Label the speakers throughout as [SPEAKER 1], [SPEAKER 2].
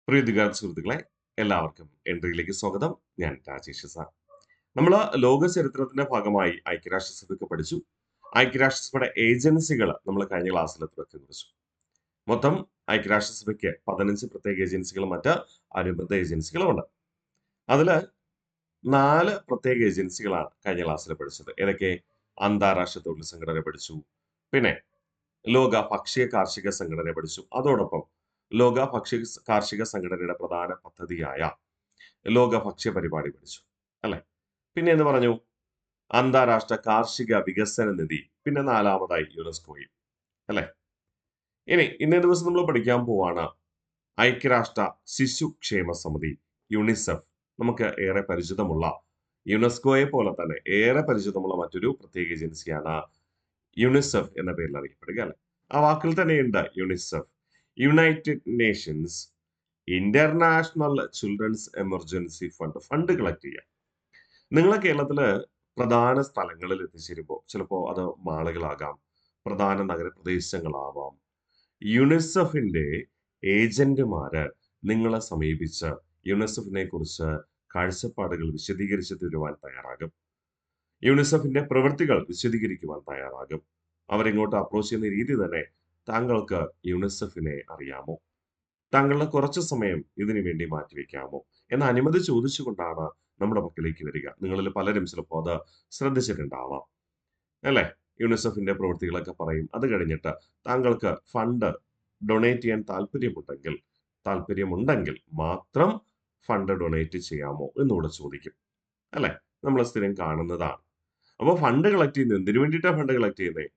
[SPEAKER 1] പ്രിയ വിദ്യാർത്ഥി സുഹൃത്തുക്കളെ, എല്ലാവർക്കും എൻട്രിയിലേക്ക് സ്വാഗതം. ഞാൻ രാജേഷ് സാർ. നമ്മൾ ലോക ചരിത്രത്തിന്റെ ഭാഗമായി ഐക്യരാഷ്ട്രസഭയൊക്കെ പഠിച്ചു. ഐക്യരാഷ്ട്രസഭയുടെ ഏജൻസികൾ നമ്മൾ കഴിഞ്ഞ ക്ലാസ്സിൽ കുറിച്ചു. മൊത്തം ഐക്യരാഷ്ട്രസഭയ്ക്ക് 15 പ്രത്യേക ഏജൻസികളും മറ്റ് അനുബന്ധ ഏജൻസികളും ഉണ്ട്. അതിൽ 4 പ്രത്യേക ഏജൻസികളാണ് കഴിഞ്ഞ ക്ലാസ്സിൽ പഠിച്ചത്. ഏതൊക്കെ? അന്താരാഷ്ട്ര തൊഴിൽ സംഘടന പഠിച്ചു, പിന്നെ ലോക ഭക്ഷ്യ കാർഷിക സംഘടന പഠിച്ചു, അതോടൊപ്പം ലോക ഭക്ഷ്യ കാർഷിക സംഘടനയുടെ പ്രധാന പദ്ധതിയായ ലോക ഭക്ഷ്യ പരിപാടി പഠിച്ചു അല്ലെ. പിന്നെ എന്ന് പറഞ്ഞു അന്താരാഷ്ട്ര കാർഷിക വികസന നിധി, പിന്നെ 4-മതായി യുനെസ്കോയും അല്ലെ. ഇനി ഇന്നേ ദിവസം നമ്മൾ പഠിക്കാൻ പോവാണ് ഐക്യരാഷ്ട്ര ശിശു ക്ഷേമ സമിതി, യുണിസെഫ്. നമുക്ക് ഏറെ പരിചിതമുള്ള, യുനെസ്കോയെ പോലെ തന്നെ ഏറെ പരിചിതമുള്ള മറ്റൊരു പ്രത്യേക ഏജൻസിയാണ് യുണിസെഫ് എന്ന പേരിൽ അറിയപ്പെടുക അല്ലെ. ആ വാക്കിൽ തന്നെയുണ്ട് UNICEF, united nations international children's emergency fund collect ചെയ്യുക. നിങ്ങളെ കേരളത്തില് പ്രധാന സ്ഥലങ്ങളിൽ എത്തിച്ചേരുമ്പോൾ ചിലപ്പോൾ അത് മാളുകളാകാം, പ്രധാന നഗരപ്രദേശങ്ങളാവാം. യുണിസെഫിന്റെ ഏജന്റുമാര് നിങ്ങളെ സമീപിച്ച് യുണിസെഫിനെ കുറിച്ച് കാഴ്ചപ്പാടുകൾ വിശദീകരിച്ച് തരുവാൻ തയ്യാറാകും. യുണിസെഫിന്റെ പ്രവൃത്തികൾ വിശദീകരിക്കുവാൻ തയ്യാറാകും. അവരിങ്ങോട്ട് അപ്രോച്ച് ചെയ്യുന്ന രീതി തന്നെ, താങ്കൾക്ക് യുണിസെഫിനെ അറിയാമോ? താങ്കളുടെ കുറച്ച് സമയം ഇതിനു വേണ്ടി മാറ്റിവെക്കാമോ എന്ന അനുമതി ചോദിച്ചുകൊണ്ടാണ് നമ്മുടെ പക്കലേക്ക് വരിക. നിങ്ങളിൽ പലരും ചിലപ്പോൾ അത് ശ്രദ്ധിച്ചിട്ടുണ്ടാവാം അല്ലെ. യുണിസെഫിന്റെ പ്രവൃത്തികളൊക്കെ പറയും. അത് കഴിഞ്ഞിട്ട് താങ്കൾക്ക് ഫണ്ട് ഡൊണേറ്റ് ചെയ്യാൻ താല്പര്യമുണ്ടെങ്കിൽ മാത്രം ഫണ്ട് ഡൊണേറ്റ് ചെയ്യാമോ എന്നുകൂടെ ചോദിക്കും അല്ലെ. നമ്മൾ സ്ഥിരം കാണുന്നതാണ്. അപ്പോൾ ഫണ്ട് കളക്ട് ചെയ്യുന്നത് എന്തിനു വേണ്ടിയിട്ടാണ്? ഫണ്ട് കളക്ട് ചെയ്യുന്നത്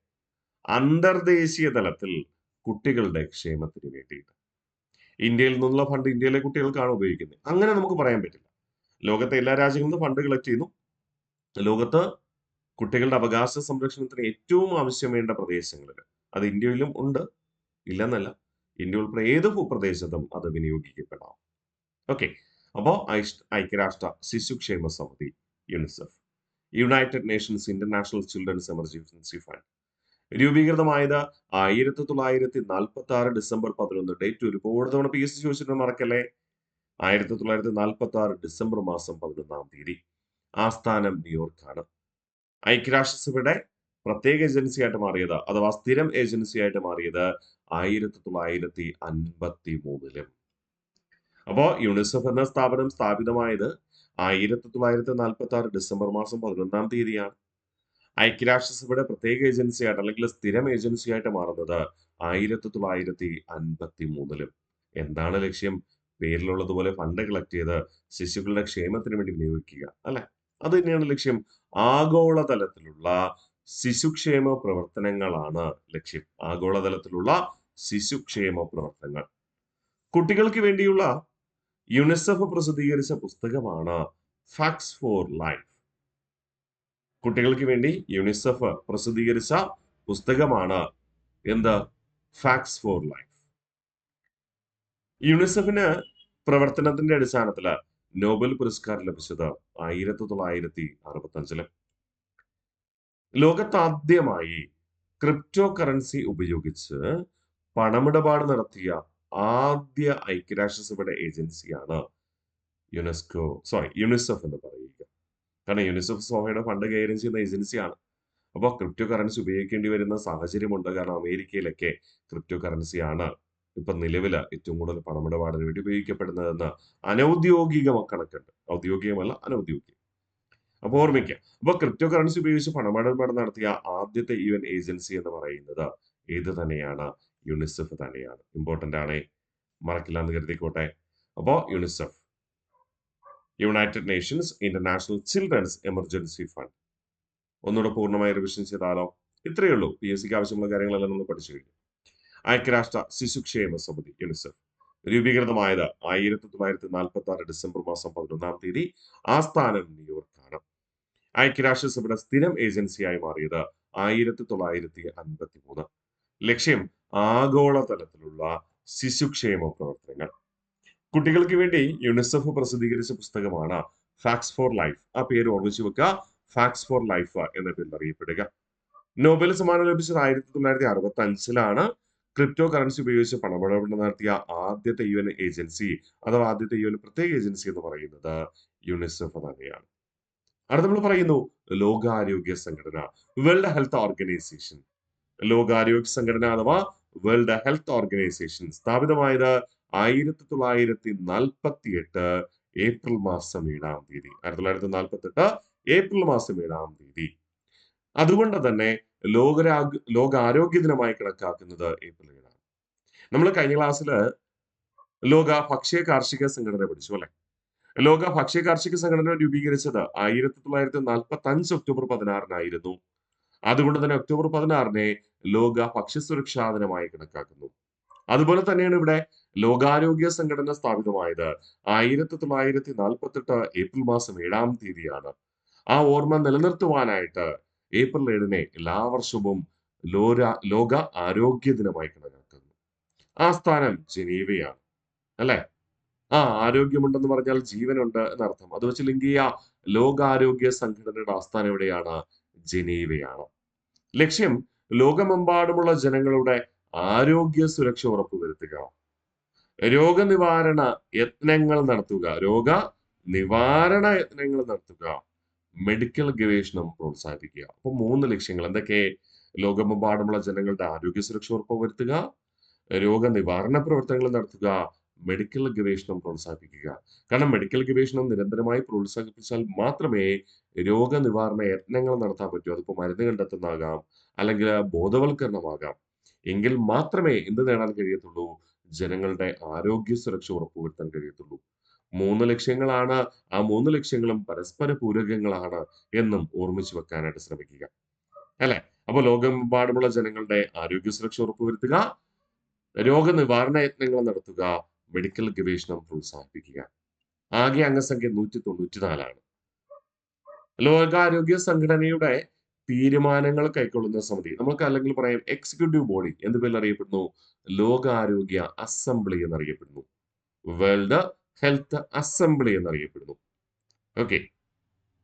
[SPEAKER 1] അന്തർദേശീയ തലത്തിൽ കുട്ടികളുടെ ക്ഷേമത്തിന് വേണ്ടിയിട്ട്. ഇന്ത്യയിൽ നിന്നുള്ള ഫണ്ട് ഇന്ത്യയിലെ കുട്ടികൾക്കാണ് ഉപയോഗിക്കുന്നത്, അങ്ങനെ നമുക്ക് പറയാൻ പറ്റില്ല. ലോകത്തെ എല്ലാ രാജ്യങ്ങളും ഫണ്ട് കളക്ട് ചെയ്യുന്നു. ലോകത്ത് കുട്ടികളുടെ അവകാശ സംരക്ഷണത്തിന് ഏറ്റവും ആവശ്യം വേണ്ട പ്രദേശങ്ങളിൽ അത് ഇന്ത്യയിലും ഉണ്ട്, ഇല്ലെന്നല്ല. ഇന്ത്യ ഉൾപ്പെടെ ഏത് ഭൂപ്രദേശത്തും അത് വിനിയോഗിക്കപ്പെടാം. ഓക്കെ. അപ്പോ ഐക്യരാഷ്ട്ര ശിശുക്ഷേമ സമിതി, UNICEF, united nations international children's emergency fund രൂപീകൃതമായത് 1946 ഡിസംബർ 11. ഡേറ്റ് ഒരുപാട് തവണ PSC ചോദിച്ചിട്ട് മറക്കല്ലേ. 1946 ഡിസംബർ മാസം 11-ാം തീയതി. ആസ്ഥാനം ന്യൂയോർക്കാണ്. ഐക്യരാഷ്ട്രസഭയുടെ പ്രത്യേക ഏജൻസിയായിട്ട് മാറിയത്, അഥവാ സ്ഥിരം ഏജൻസിയായിട്ട് മാറിയത് 1953. അപ്പോ യുണിസെഫ് എന്ന സ്ഥാപനം സ്ഥാപിതമായത് 1946 ഡിസംബർ മാസം 11-ാം തീയതിയാണ്. ഐക്യരാഷ്ട്രസഭയുടെ പ്രത്യേക ഏജൻസിയായിട്ട് അല്ലെങ്കിൽ സ്ഥിരം ഏജൻസിയായിട്ട് മാറുന്നത് 1953. എന്താണ് ലക്ഷ്യം? പേരിലുള്ളതുപോലെ ഫണ്ട് കളക്ട് ചെയ്ത് ശിശുക്കളുടെ ക്ഷേമത്തിന് വേണ്ടി വിനിയോഗിക്കുക അല്ലെ. അത് തന്നെയാണ് ലക്ഷ്യം. ആഗോളതലത്തിലുള്ള ശിശുക്ഷേമ പ്രവർത്തനങ്ങളാണ് ലക്ഷ്യം. ആഗോളതലത്തിലുള്ള ശിശുക്ഷേമ പ്രവർത്തനങ്ങൾ. കുട്ടികൾക്ക് വേണ്ടിയുള്ള യുണിസെഫ് പ്രസിദ്ധീകരിച്ച പുസ്തകമാണ് ഫാക്സ് ഫോർ ലൈഫ്. കുട്ടികൾക്ക് വേണ്ടി യുണിസെഫ് പ്രസിദ്ധീകരിച്ച പുസ്തകമാണ് എന്ത്? Fax four life. യുണിസെഫിന് പ്രവർത്തനത്തിന്റെ അടിസ്ഥാനത്തിൽ നോബൽ പുരസ്കാരം ലഭിച്ചത് 1965. ലോകത്താദ്യമായി ക്രിപ്റ്റോ കറൻസി ഉപയോഗിച്ച് പണമിടപാട് നടത്തിയ ആദ്യ ഐക്യരാഷ്ട്രസഭയുടെ ഏജൻസിയാണ് യുണിസെഫ് എന്ന് പറയുക. കാരണം യുണിസെഫ് സഭയുടെ ഫണ്ട് കൈകാര്യം ചെയ്യുന്ന ഏജൻസിയാണ്. അപ്പോൾ ക്രിപ്റ്റോ കറൻസി ഉപയോഗിക്കേണ്ടി വരുന്ന സാഹചര്യമുണ്ട്. കാരണം അമേരിക്കയിലൊക്കെ ക്രിപ്റ്റോ കറൻസിയാണ് ഇപ്പൊ നിലവിൽ ഏറ്റവും കൂടുതൽ പണമിടപാടിന് വേണ്ടി ഉപയോഗിക്കപ്പെടുന്നതെന്ന് അനൗദ്യോഗിക കണക്കുണ്ട്. ഔദ്യോഗികമല്ല, അനൗദ്യോഗികം. അപ്പൊ ഓർമ്മിക്കുക. അപ്പൊ ക്രിപ്റ്റോ കറൻസി ഉപയോഗിച്ച് പണമിടപാട് നടത്തിയ ആദ്യത്തെ UN ഏജൻസി എന്ന് പറയുന്നത് ഏത് തന്നെയാണ്? യുണിസെഫ് തന്നെയാണ്. ഇമ്പോർട്ടന്റ് ആണ്, മറക്കില്ല എന്ന് കരുതിക്കോട്ടെ. അപ്പോ UNICEF, united nations international children's emergency fund. ഒന്നുകൂടെ പൂർണ്ണമായി റിവിഷൻ ചെയ്താലോ? ഇത്രയേ ഉള്ളൂ. PSCക്ക് ആവശ്യമുള്ള കാര്യങ്ങളെല്ലാം നമ്മൾ പഠിച്ചു കഴിഞ്ഞു. ഐക്യരാഷ്ട്ര ശിശുക്ഷേമ സമിതി, യുണിസെഫ്, രൂപീകൃതമായത് 1946 ഡിസംബർ മാസം 11-ാം തീയതി. ആസ്ഥാനം ന്യൂയോർക്കാണ്. ഐക്യരാഷ്ട്രസഭയുടെ സ്ഥിരം ഏജൻസിയായി മാറിയത് 1953. ലക്ഷ്യം ആഗോളതലത്തിലുള്ള ശിശുക്ഷേമ പ്രവർത്തനങ്ങൾ. കുട്ടികൾക്ക് വേണ്ടി യുണിസെഫ് പ്രസിദ്ധീകരിച്ച പുസ്തകമാണ് ഫാക്സ് ഫോർ ലൈഫ്. ആ പേര് ഓർമ്മിച്ചു വെക്കുക, ഫാക്സ് ഫോർ ലൈഫ് എന്ന പേരിൽ അറിയപ്പെടുക. നോബൽ സമ്മാനം ലഭിച്ചത് 1965 ക്രിപ്റ്റോ കറൻസി ഉപയോഗിച്ച് പണമിടപാട് നടത്തിയ ആദ്യത്തെ യു എൻ ഏജൻസി അഥവാ ആദ്യത്തെ യു എൻ പ്രത്യേക ഏജൻസി എന്ന് പറയുന്നത് യുനിസെഫ് തന്നെയാണ്. അടുത്ത നമ്മൾ പറയുന്നു ലോകാരോഗ്യ സംഘടന, വേൾഡ് ഹെൽത്ത് ഓർഗനൈസേഷൻ. ലോകാരോഗ്യ സംഘടന അഥവാ വേൾഡ് ഹെൽത്ത് ഓർഗനൈസേഷൻ സ്ഥാപിതമായത് 1948 ഏപ്രിൽ മാസം 7-ാം തീയതി. 1948 ഏപ്രിൽ മാസം 7-ാം തീയതി. അതുകൊണ്ട് തന്നെ ലോകാരോഗ്യ ദിനമായി കണക്കാക്കുന്നത് ഏപ്രിൽ 7-ആണ്. നമ്മൾ കഴിഞ്ഞ ക്ലാസ്സിൽ ലോക ഭക്ഷ്യ കാർഷിക സംഘടന പഠിച്ചു അല്ലെ? ലോക ഭക്ഷ്യ കാർഷിക സംഘടന രൂപീകരിച്ചത് 1945 ഒക്ടോബർ 16-നായിരുന്നു. അതുകൊണ്ട് തന്നെ ഒക്ടോബർ 16-നെ ലോക ഭക്ഷ്യസുരക്ഷാ ദിനമായി കണക്കാക്കുന്നു. അതുപോലെ തന്നെയാണ് ഇവിടെ ലോകാരോഗ്യ സംഘടന സ്ഥാപിതമായത് 1948 ഏപ്രിൽ മാസം 7-ാം തീയതിയാണ്. ആ ഓർമ്മ നിലനിർത്തുവാനായിട്ട് ഏപ്രിൽ 7-നെ എല്ലാ വർഷവും ലോക ആരോഗ്യ ദിനമായി കണക്കാക്കുന്നു. ആസ്ഥാനം ജനീവയാണ് അല്ലെ? ആരോഗ്യമുണ്ടെന്ന് പറഞ്ഞാൽ ജീവനുണ്ട് എന്നർത്ഥം. അത് വെച്ച് ലിങ്ക് ചെയ്യുക. ലോകാരോഗ്യ സംഘടനയുടെ ആസ്ഥാനം എവിടെയാണ്? ജനീവയാണ്. ലക്ഷ്യം ലോകമെമ്പാടുമുള്ള ജനങ്ങളുടെ ആരോഗ്യ സുരക്ഷ ഉറപ്പുവരുത്തുക, രോഗനിവാരണ യത്നങ്ങൾ നടത്തുക, മെഡിക്കൽ ഗവേഷണം പ്രോത്സാഹിപ്പിക്കുക. അപ്പൊ 3 ലക്ഷ്യങ്ങൾ എന്തൊക്കെ? ലോകമെമ്പാടുമുള്ള ജനങ്ങളുടെ ആരോഗ്യ സുരക്ഷ ഉറപ്പുവരുത്തുക, രോഗനിവാരണ പ്രവർത്തനങ്ങൾ നടത്തുക, മെഡിക്കൽ ഗവേഷണം പ്രോത്സാഹിപ്പിക്കുക. കാരണം മെഡിക്കൽ ഗവേഷണം നിരന്തരമായി പ്രോത്സാഹിപ്പിച്ചാൽ മാത്രമേ രോഗനിവാരണ യത്നങ്ങൾ നടത്താൻ പറ്റൂ. അതിപ്പോ മരുന്ന് കണ്ടെത്തുന്നതാകാം, അല്ലെങ്കിൽ ബോധവൽക്കരണമാകാം. എങ്കിൽ മാത്രമേ എന്ത് നേടാൻ കഴിയത്തുള്ളൂ? ജനങ്ങളുടെ ആരോഗ്യ സുരക്ഷ ഉറപ്പുവരുത്താൻ കഴിയത്തുള്ളൂ. 3 ലക്ഷ്യങ്ങളാണ്. ആ 3 ലക്ഷ്യങ്ങളും പരസ്പര പൂരകങ്ങളാണ് എന്നും ഓർമ്മിച്ചു വെക്കാനായിട്ട് ശ്രമിക്കുക അല്ലെ? അപ്പൊ ലോകമെമ്പാടുമുള്ള ജനങ്ങളുടെ ആരോഗ്യ സുരക്ഷ ഉറപ്പുവരുത്തുക, രോഗനിവാരണ യത്നങ്ങൾ നടത്തുക, മെഡിക്കൽ ഗവേഷണം പ്രോത്സാഹിപ്പിക്കുക. ആകെ അംഗസംഖ്യ 194-ആണ്. ലോകാരോഗ്യ സംഘടനയുടെ തീരുമാനങ്ങൾ കൈക്കൊള്ളുന്ന സമിതി, നമുക്ക് അല്ലെങ്കിൽ പറയാം എക്സിക്യൂട്ടീവ് ബോഡി എന്ത് പേരിൽ അറിയപ്പെടുന്നു? ലോകാരോഗ്യ അസംബ്ലി എന്നറിയപ്പെടുന്നു. വേൾഡ് ഹെൽത്ത് അസംബ്ലി എന്നറിയപ്പെടുന്നു. ഓക്കെ.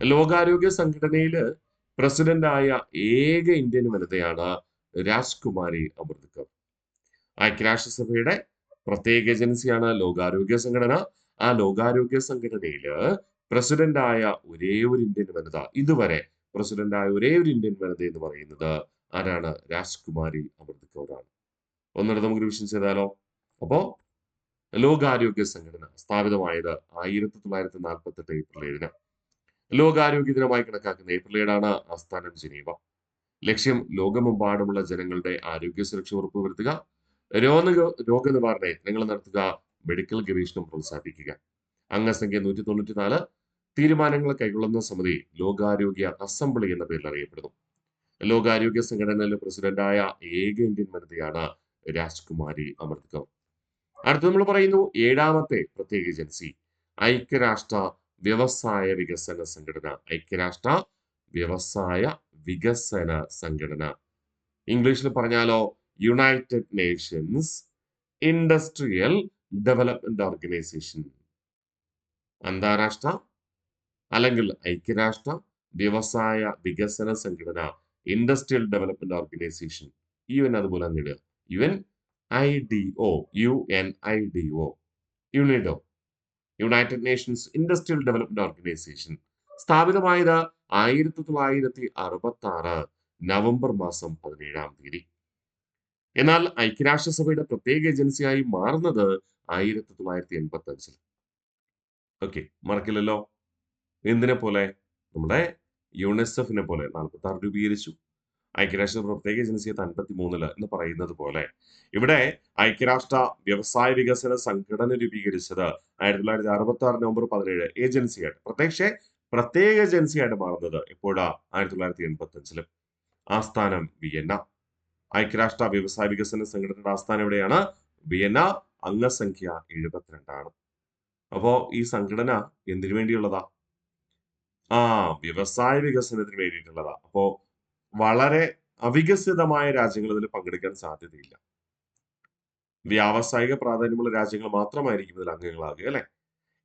[SPEAKER 1] ലോകാരോഗ്യ സംഘടനയില് പ്രസിഡന്റായ ഏക ഇന്ത്യൻ വനിതയാണ് രാജ്കുമാരി അമൃത്കർ. ഐക്യരാഷ്ട്രസഭയുടെ പ്രത്യേക ഏജൻസിയാണ് ലോകാരോഗ്യ സംഘടന. ആ ലോകാരോഗ്യ സംഘടനയില് പ്രസിഡന്റായ ഒരേ ഒരു ഇന്ത്യൻ വനിത, ഇതുവരെ പ്രസിഡന്റായ ഒരേ ഒരു ഇന്ത്യൻ വനിത എന്ന് പറയുന്നത് ആരാണ്? രാജ്കുമാരി അമൃത്കർ ആണ്. ഒന്നിടത്ത് നമുക്ക് റിവിഷൻ ചെയ്താലോ? അപ്പോ ലോകാരോഗ്യ സംഘടന സ്ഥാപിതമായത് 1948 ഏപ്രിൽ 7-ന്. ലോകാരോഗ്യ ദിനമായി കണക്കാക്കുന്ന ഏപ്രിൽ 7-ആണ്. ആസ്ഥാനം ജനീവ. ലക്ഷ്യം ലോകമെമ്പാടുമുള്ള ജനങ്ങളുടെ ആരോഗ്യ സുരക്ഷ ഉറപ്പുവരുത്തുക, രോഗനിവാരണ യത്നങ്ങൾ നടത്തുക, മെഡിക്കൽ ഗവേഷണം പ്രോത്സാഹിപ്പിക്കുക. അംഗസംഖ്യ 194. തീരുമാനങ്ങൾ കൈക്കൊള്ളുന്ന സമിതി ലോകാരോഗ്യ അസംബ്ലി എന്ന പേരിൽ അറിയപ്പെടുന്നു. ലോകാരോഗ്യ സംഘടനയിലെ പ്രസിഡന്റായ ഏക ഇന്ത്യൻ വനിതയാണ് രാജ്കുമാരി അമൃത്കർ. അടുത്ത് നമ്മൾ പറയുന്നു 7-ാമത്തെ പ്രത്യേക ഏജൻസി ഐക്യരാഷ്ട്ര വ്യവസായ വികസന സംഘടന. ഐക്യരാഷ്ട്ര വ്യവസായ വികസന സംഘടന. ഇംഗ്ലീഷിൽ പറഞ്ഞാലോ United nations industrial development organisation. അന്താരാഷ്ട്ര അല്ലെങ്കിൽ ഐക്യരാഷ്ട്ര വ്യവസായ വികസന സംഘടന, ഇൻഡസ്ട്രിയൽ ഡെവലപ്മെന്റ് ഓർഗനൈസേഷൻ. UN അതുപോലെ തന്നെ UNIDO, UNIDO, united nations industrial development organization സ്ഥാപിതമായത് 1966 നവംബർ മാസം 17-ാം തീയതി. എന്നാൽ ഐക്യരാഷ്ട്രസഭയുടെ പ്രത്യേക ഏജൻസിയായി മാറുന്നത് 1985. ഓക്കെ, മറക്കില്ലല്ലോ. എന്തിനെ പോലെ? നമ്മുടെ യുണിസെഫിനെ പോലെ 46 രൂപീകരിച്ചു. ഐക്യരാഷ്ട്ര പ്രത്യേക ഏജൻസി 53 എന്ന് പറയുന്നത് പോലെ ഇവിടെ ഐക്യരാഷ്ട്ര വ്യവസായ വികസന സംഘടന രൂപീകരിച്ചത് 1966 നവംബർ 17 ഏജൻസിയായിട്ട് പ്രത്യേക ഏജൻസിയായിട്ട് മാറുന്നത് എപ്പോഴാ? 1985. ആസ്ഥാനം വിയന്ന. ഐക്യരാഷ്ട്ര വ്യവസായ വികസന സംഘടനയുടെ ആസ്ഥാനം എവിടെയാണ്? വിയന്ന. അംഗസംഖ്യ 72-ആണ്. അപ്പോ ഈ സംഘടന എന്തിനു വേണ്ടിയുള്ളതാ? വ്യവസായ വികസനത്തിന് വേണ്ടിയിട്ടുള്ളതാ. അപ്പോ വളരെ അവികസിതമായ രാജ്യങ്ങൾ ഇതിൽ പങ്കെടുക്കാൻ സാധ്യതയില്ല. വ്യാവസായിക പ്രാധാന്യമുള്ള രാജ്യങ്ങൾ മാത്രമായിരിക്കും ഇതിൽ അംഗങ്ങളാകുക അല്ലെ?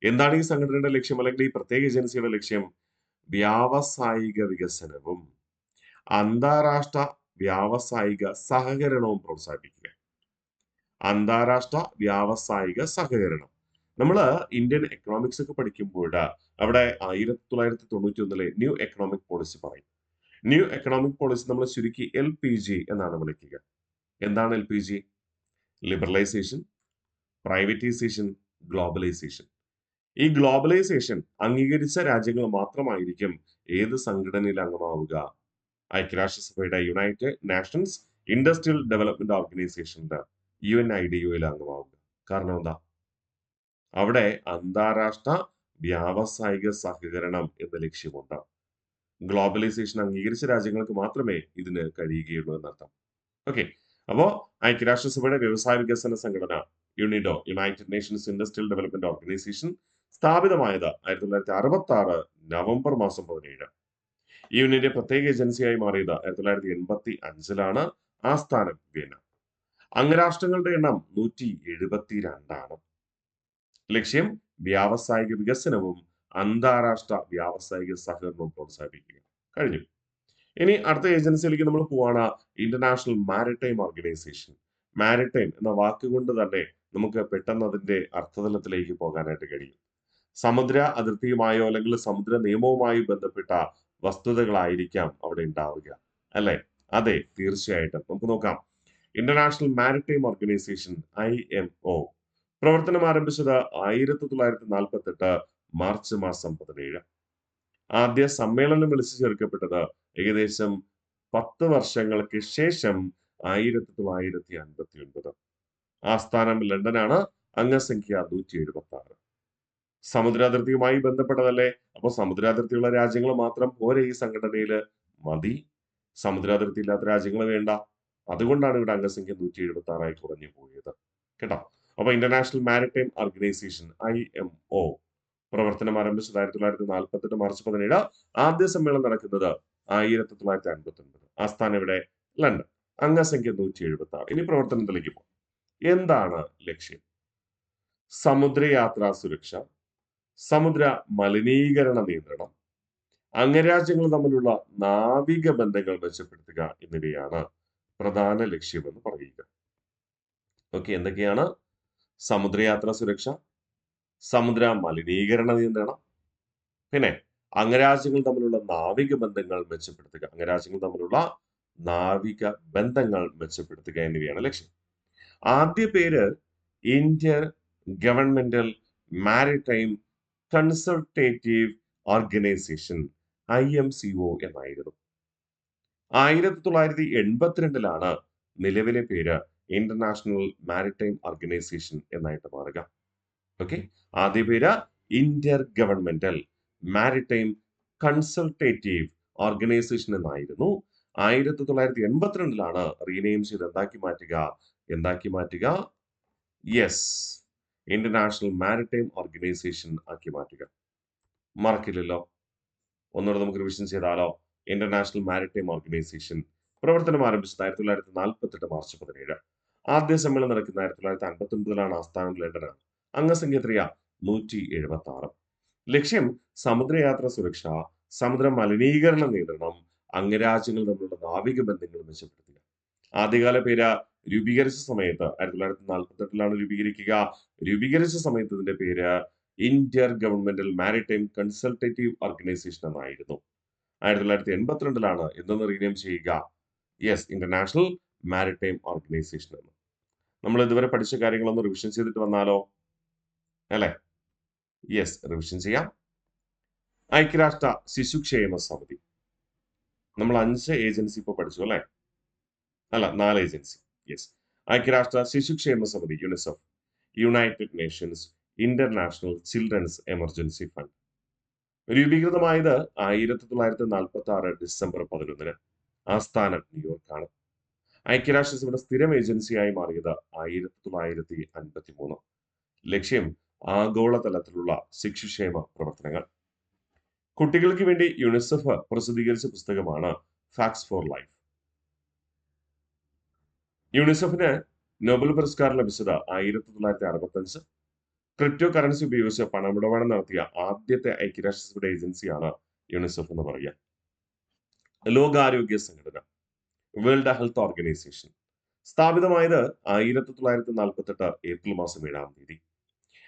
[SPEAKER 1] എന്താണ് ഈ സംഘടനയുടെ ലക്ഷ്യം അല്ലെങ്കിൽ ഈ പ്രത്യേക ഏജൻസിയുടെ ലക്ഷ്യം? വ്യാവസായിക വികസനവും അന്താരാഷ്ട്ര വ്യാവസായിക സഹകരണവും പ്രോത്സാഹിപ്പിക്കുക. അന്താരാഷ്ട്ര വ്യാവസായിക സഹകരണം. നമ്മൾ ഇന്ത്യൻ എക്കണോമിക്സ് ഒക്കെ പഠിക്കുമ്പോൾ അവിടെ 1991 ന്യൂ എക്കണോമിക് പോളിസി പറയും. ന്യൂ എക്കണോമിക് പോളിസി നമ്മൾ ചുരുക്കി LPG എന്നാണ് വിളിക്കുക. എന്താണ് LPG? Liberalisation, privatisation, globalisation. ഈ ഗ്ലോബലൈസേഷൻ അംഗീകരിച്ച രാജ്യങ്ങൾ മാത്രമായിരിക്കും ഏത് സംഘടനയിൽ അംഗമാവുക? ഐക്യരാഷ്ട്രസഭയുടെ യുണൈറ്റഡ് നാഷൻസ് ഇൻഡസ്ട്രിയൽ ഡെവലപ്മെന്റ് ഓർഗനൈസേഷന്റെ UNIDO അംഗമാവുക. കാരണം എന്താ? അവിടെ അന്താരാഷ്ട്ര വ്യാവസായിക സഹകരണം എന്ന ലക്ഷ്യമുണ്ട്. ഗ്ലോബലൈസേഷൻ അംഗീകരിച്ച രാജ്യങ്ങൾക്ക് മാത്രമേ ഇതിന് കഴിയുകയുള്ളൂ എന്നർത്ഥം. ഓക്കെ, അപ്പോ ഐക്യരാഷ്ട്രസഭയുടെ വ്യവസായ വികസന സംഘടന UNIDO, united nations industrial development organization സ്ഥാപിതമായത് 1966 നവംബർ മാസം 17. ഈ യൂണിയന്റെ പ്രത്യേക ഏജൻസിയായി മാറിയത് 1985 ആസ്ഥാനം വിയന്ന. അംഗരാഷ്ട്രങ്ങളുടെ എണ്ണം 172. ലക്ഷ്യം വ്യാവസായിക വികസനവും അന്താരാഷ്ട്ര വ്യാവസായിക സഹകരണവും പ്രോത്സാഹിപ്പിക്കുക. കഴിഞ്ഞു. ഇനി അടുത്ത ഏജൻസിയിലേക്ക് നമ്മൾ പോവാണ്, ഇന്റർനാഷണൽ മാരിടൈം ഓർഗനൈസേഷൻ. മാരിടൈം എന്ന വാക്കുകൊണ്ട് തന്നെ നമുക്ക് പെട്ടെന്ന് അതിന്റെ അർത്ഥതലത്തിലേക്ക് പോകാനായിട്ട് കഴിയും. സമുദ്ര അതിർത്തിയുമായോ അല്ലെങ്കിൽ സമുദ്ര നിയമവുമായോ ബന്ധപ്പെട്ട വസ്തുതകളായിരിക്കാം അവിടെ ഉണ്ടാവുക, അല്ലെ? അതെ, തീർച്ചയായിട്ടും. നമുക്ക് നോക്കാം. ഇന്റർനാഷണൽ മാരിടൈം ഓർഗനൈസേഷൻ IMO പ്രവർത്തനം ആരംഭിച്ചത് 1948 മാർച്ച് മാസം 17. ആദ്യ സമ്മേളനം വിളിച്ചു ചേർക്കപ്പെട്ടത് ഏകദേശം 10 വർഷങ്ങൾക്ക് ശേഷം 1959. ആസ്ഥാനം ലണ്ടനാണ്. അംഗസംഖ്യ 176. സമുദ്രാതിർത്തിയുമായി ബന്ധപ്പെട്ടതല്ലേ? അപ്പൊ സമുദ്രാതിർത്തിയുള്ള രാജ്യങ്ങൾ മാത്രം പോരെ ഈ സംഘടനയിൽ? മതി, സമുദ്രാതിർത്തി ഇല്ലാത്ത രാജ്യങ്ങൾ വേണ്ട. അതുകൊണ്ടാണ് ഇവിടെ അംഗസംഖ്യ 176 കുറഞ്ഞു പോയത്, കേട്ടോ. അപ്പൊ ഇന്റർനാഷണൽ മാരിടൈം ഓർഗനൈസേഷൻ IMO പ്രവർത്തനം ആരംഭിച്ചത് 1948 മാർച്ച് 17. ആദ്യ സമ്മേളനം നടക്കുന്നത് 1959. ആസ്ഥാനം ഇവിടെ ലണ്ടൻ. അംഗസംഖ്യ 176. ഇനി പ്രവർത്തനത്തിലേക്ക് പോകും. എന്താണ് ലക്ഷ്യം? സമുദ്രയാത്രാ സുരക്ഷ, സമുദ്ര മലിനീകരണ നിയന്ത്രണം, അംഗരാജ്യങ്ങൾ തമ്മിലുള്ള നാവിക ബന്ധങ്ങൾ മെച്ചപ്പെടുത്തുക എന്നിവയാണ് പ്രധാന ലക്ഷ്യമെന്ന് പറയുക. ഓക്കെ, എന്തൊക്കെയാണ്? സമുദ്രയാത്രാ സുരക്ഷ, സമുദ്ര മലിനീകരണ നിയന്ത്രണം, പിന്നെ അംഗരാജ്യങ്ങൾ തമ്മിലുള്ള നാവിക ബന്ധങ്ങൾ മെച്ചപ്പെടുത്തുക. അംഗരാജ്യങ്ങൾ തമ്മിലുള്ള നാവിക ബന്ധങ്ങൾ മെച്ചപ്പെടുത്തുക എന്നിവയാണ് ലക്ഷ്യം. ആദ്യ പേര് Inter governmental maritime consultative organisation IMCO എന്നായിരുന്നു. 1982 നിലവിലെ പേര് ഇന്റർനാഷണൽ മാരിടൈം ഓർഗനൈസേഷൻ എന്നായിട്ട് മാറുക. ഓക്കെ, ആദ്യ പേര് Inter governmental maritime consultative organisation എന്നായിരുന്നു. 1982 റീനെയിം ചെയ്ത് എന്താക്കി മാറ്റുക? യെസ്, ഇന്റർനാഷണൽ മാരിടൈം ഓർഗനൈസേഷൻ ആക്കി മാറ്റുക. മറക്കില്ലല്ലോ. ഒന്നുകൂടെ നമുക്ക് റിവിഷൻ ചെയ്താലോ? ഇന്റർനാഷണൽ മാരിടൈം ഓർഗനൈസേഷൻ പ്രവർത്തനം ആരംഭിച്ചത് 1948 മാർച്ച് 17. ആദ്യ സമ്മേളനം നടക്കുന്ന 1959 ആസ്ഥാനം ലണ്ടനാണ്. അംഗസംഖ്യ എത്രയാ? 176. ലക്ഷ്യം സമുദ്രയാത്രാ സുരക്ഷ, സമുദ്ര മലിനീകരണ നിയന്ത്രണം, അംഗരാജ്യങ്ങൾ തമ്മിലുള്ള നാവിക ബന്ധങ്ങൾ മെച്ചപ്പെടുത്തുക. ആദ്യകാല പേര് രൂപീകരിച്ച സമയത്ത് 1948 രൂപീകരിക്കുക. രൂപീകരിച്ച സമയത്ത് ഇതിന്റെ പേര് Inter governmental maritime consultative organisation എന്നായിരുന്നു. 1982 എന്തെന്ന് റീനെയിം ചെയ്യുക? യെസ്, ഇന്റർനാഷണൽ മാരിടൈം ഓർഗനൈസേഷൻ എന്ന്. നമ്മൾ ഇതുവരെ പഠിച്ച കാര്യങ്ങളൊന്ന് റിവിഷൻ ചെയ്തിട്ട് വന്നാലോ, അല്ലെ? യെസ്, റിവിഷൻ ചെയ്യാം. ഐക്യരാഷ്ട്ര ശിശുക്ഷേമ സമിതി. നമ്മൾ 5 ഏജൻസി ഇപ്പൊ പഠിച്ചു, അല്ലെ? അല്ല, 4 ഏജൻസി. യെസ്, ഐക്യരാഷ്ട്ര ശിശുക്ഷേമ സമിതി UNICEF, united nations international children's emergency fund. രൂപീകൃതമായത് 1946 ഡിസംബർ 11. ആസ്ഥാനം ന്യൂയോർക്കാണ്. ഐക്യരാഷ്ട്രസഭയുടെ സ്ഥിരം ഏജൻസിയായി മാറിയത് 1953. ലക്ഷ്യം ആഗോളതലത്തിലുള്ള ശിശുക്ഷേമ പ്രവർത്തനങ്ങൾ. കുട്ടികൾക്ക് വേണ്ടി യുണിസെഫ് പ്രസിദ്ധീകരിച്ച പുസ്തകമാണ് ഫാക്ട്സ് ഫോർ ലൈഫ്. യുണിസെഫിന് നോബൽ പുരസ്കാരം ലഭിച്ചത് 1965. ക്രിപ്റ്റോ കറൻസി ഉപയോഗിച്ച് പണമിടപാട് നടത്തിയ ആദ്യത്തെ ഐക്യരാഷ്ട്രസഭയുടെ ഏജൻസിയാണ് യുണിസെഫ് എന്ന് പറയുക. ലോകാരോഗ്യ സംഘടന, വേൾഡ് ഹെൽത്ത് ഓർഗനൈസേഷൻ സ്ഥാപിതമായത് 1948 ഏപ്രിൽ മാസം 7-ാം തീയതി.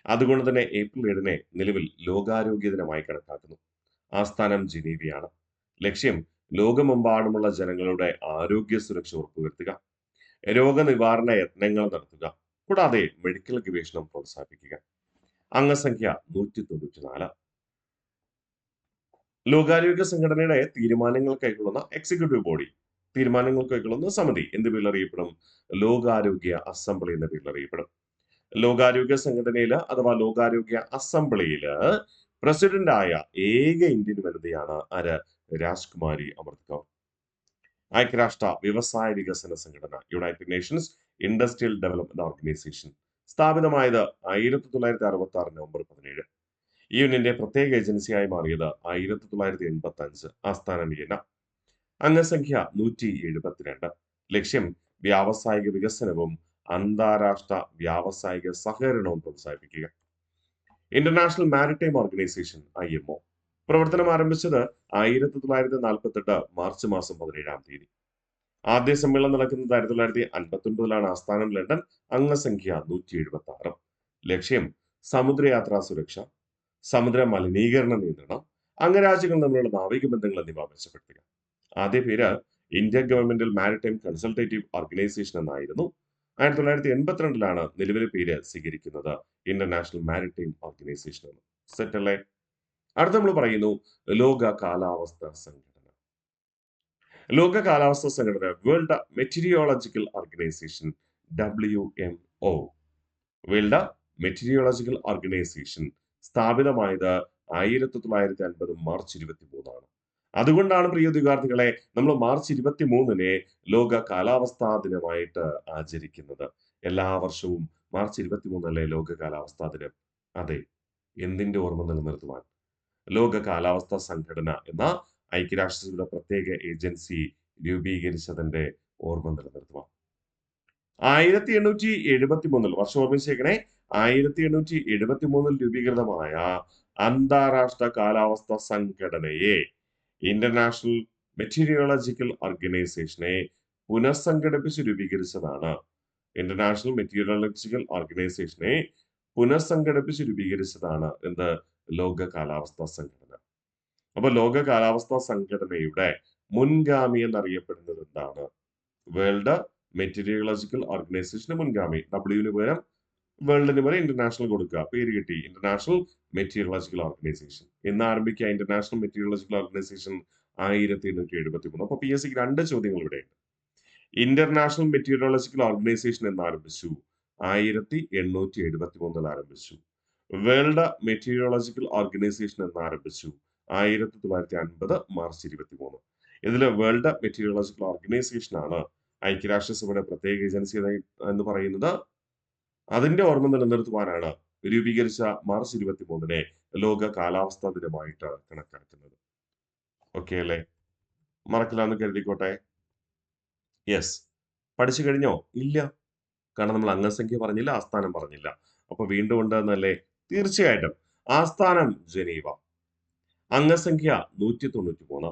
[SPEAKER 1] അതുകൊണ്ട് തന്നെ ഏപ്രിൽ 7-നെ നിലവിൽ ലോകാരോഗ്യ ദിനമായി കണക്കാക്കുന്നു. ആസ്ഥാനം ജനീവയാണ്. ലക്ഷ്യം ലോകമെമ്പാടുമുള്ള ജനങ്ങളുടെ ആരോഗ്യ സുരക്ഷ ഉറപ്പുവരുത്തുക, രോഗനിവാരണ യത്നങ്ങൾ നടത്തുക, കൂടാതെ മെഡിക്കൽ ഗവേഷണം പ്രോത്സാഹിപ്പിക്കുക. അംഗസംഖ്യ 194. ലോകാരോഗ്യ സംഘടനയുടെ തീരുമാനങ്ങൾ കൈക്കൊള്ളുന്ന എക്സിക്യൂട്ടീവ് ബോഡി, തീരുമാനങ്ങൾ കൈക്കൊള്ളുന്ന സമിതി എന്ത് പേരിൽ അറിയപ്പെടും? ലോകാരോഗ്യ അസംബ്ലി എന്ന പേരിൽ അറിയപ്പെടും. ലോകാരോഗ്യ സംഘടനയില് അഥവാ ലോകാരോഗ്യ അസംബ്ലിയില് പ്രസിഡന്റായ ഏക ഇന്ത്യൻ വനിതയാണ് ആര്? രാജ്കുമാരി അമൃത് കൗർ. ഐക്യരാഷ്ട്ര വ്യവസായ വികസന സംഘടന United nations industrial development organization സ്ഥാപിതമായത് 1966 നവംബർ 17. ഈ യൂണിയന്റെ പ്രത്യേക ഏജൻസിയായി മാറിയത് 1985. ആസ്ഥാനം വിയന്ന. അംഗസംഖ്യ 172. ലക്ഷ്യം വ്യാവസായിക വികസനവും അന്താരാഷ്ട്ര വ്യാവസായിക സഹകരണവും പ്രോത്സാഹിപ്പിക്കുക. ഇന്റർനാഷണൽ മാരിടൈം ഓർഗനൈസേഷൻ IMO പ്രവർത്തനം ആരംഭിച്ചത് 1948 മാർച്ച് മാസം 17-ാം തീയതി. ആദ്യ സമ്മേളനം നടക്കുന്നത് 1959-ലാണ്. ആസ്ഥാനം ലണ്ടൻ. അംഗസംഖ്യ 176. ലക്ഷ്യം സമുദ്രയാത്രാ സുരക്ഷ, സമുദ്ര മലിനീകരണ നിയന്ത്രണം, അംഗരാജ്യങ്ങൾ തമ്മിലുള്ള നാവിക ബന്ധങ്ങൾ എന്നിവ മെച്ചപ്പെടുത്തുക. ആദ്യ പേര് Indian governmental maritime consultative organisation എന്നായിരുന്നു. 1982-ലാണ് നിലവിലെ പേര് സ്വീകരിക്കുന്നത് ഇന്റർനാഷണൽ മാരിടൈം ഓർഗനൈസേഷൻ എന്ന്. സെറ്റ് അല്ലേ? അടുത്ത നമ്മൾ പറയുന്നു ലോക കാലാവസ്ഥാ സംഘടന. ലോക കാലാവസ്ഥാ സംഘടന world meteorological organisation WMO. World meteorological organisation സ്ഥാപിതമായത് 1950 മാർച്ച് 23-ആണ്. അതുകൊണ്ടാണ് പ്രിയ വിദ്യാർത്ഥികളെ നമ്മൾ മാർച്ച് 23-നെ ലോക കാലാവസ്ഥാ ദിനമായിട്ട് ആചരിക്കുന്നത്. എല്ലാ വർഷവും മാർച്ച് 23 ലോക കാലാവസ്ഥാ ദിനം. അതെ, എന്തിന്റെ ഓർമ്മ നിലനിർത്തുവാൻ? ലോക കാലാവസ്ഥാ സംഘടന എന്ന ഐക്യരാഷ്ട്രസഭയുടെ പ്രത്യേക ഏജൻസി രൂപീകരിച്ചതിന്റെ ഓർമ്മ നിലനിർത്തുവാൻ. 1873 വർഷം ഓർമ്മിച്ചേക്കണേ. 1873 രൂപീകൃതമായ അന്താരാഷ്ട്ര കാലാവസ്ഥാ സംഘടനയെ, ഇന്റർനാഷണൽ മെറ്റീരിയോളജിക്കൽ ഓർഗനൈസേഷനെ പുനഃസംഘടിപ്പിച്ച് രൂപീകരിച്ചതാണ്. ഇന്റർനാഷണൽ മെറ്റീരിയോളജിക്കൽ ഓർഗനൈസേഷനെ പുനഃസംഘടിപ്പിച്ച് രൂപീകരിച്ചതാണ് എന്ത്? ലോക കാലാവസ്ഥാ സംഘടന. അപ്പൊ ലോക കാലാവസ്ഥാ സംഘടനയുടെ മുൻഗാമി എന്നറിയപ്പെടുന്നത് എന്താണ്? വേൾഡ് മെറ്റീരിയോളജിക്കൽ ഓർഗനൈസേഷന് മുൻഗാമി. ഡബ്ല്യുവിന് പകരം വേൾഡിന് പകരം ഇന്റർനാഷണൽ കൊടുക്കുക. പേര് കിട്ടി, ഇന്റർനാഷണൽ മെറ്റീരിയോളജിക്കൽ ഓർഗനൈസേഷൻ. എന്ന് ആരംഭിക്കുക ഇന്റർനാഷണൽ മെറ്റീരിയോളജിക്കൽ ഓർഗനൈസേഷൻ? 1873. അപ്പൊ PSCക്ക് 2 ചോദ്യങ്ങൾ ഇവിടെ ഉണ്ട്. ഇന്റർനാഷണൽ മെറ്റീരിയോളജിക്കൽ ഓർഗനൈസേഷൻ എന്ന് ആരംഭിച്ചു 1873 ആരംഭിച്ചു. വേൾഡ് മെറ്റീരിയോളജിക്കൽ ഓർഗനൈസേഷൻ എന്ന് ആരംഭിച്ചു 1950 മാർച്ച് 23. ഇതില് വേൾഡ് മെറ്റീരിയോളജിക്കൽ ഓർഗനൈസേഷൻ ആണ് ഐക്യരാഷ്ട്രസഭയുടെ പ്രത്യേക ഏജൻസി എന്ന് പറയുന്നത്. അതിന്റെ ഓർമ്മ നിലനിർത്തുവാനാണ് രൂപീകരിച്ച മാർച്ച് 23-നെ ലോക കാലാവസ്ഥാ ദിനമായിട്ട് കണക്കാക്കുന്നത്. ഓക്കെ അല്ലേ? മറക്കില്ലാന്ന് കരുതിക്കോട്ടെ. യെസ്. പഠിച്ചു കഴിഞ്ഞോ? ഇല്ല. കാരണം നമ്മൾ അംഗസംഖ്യ പറഞ്ഞില്ല, ആസ്ഥാനം പറഞ്ഞില്ല. അപ്പൊ വീണ്ടും ഉണ്ടെന്നല്ലേ? തീർച്ചയായിട്ടും. ആസ്ഥാനം ജനീവ. അംഗസംഖ്യ 193.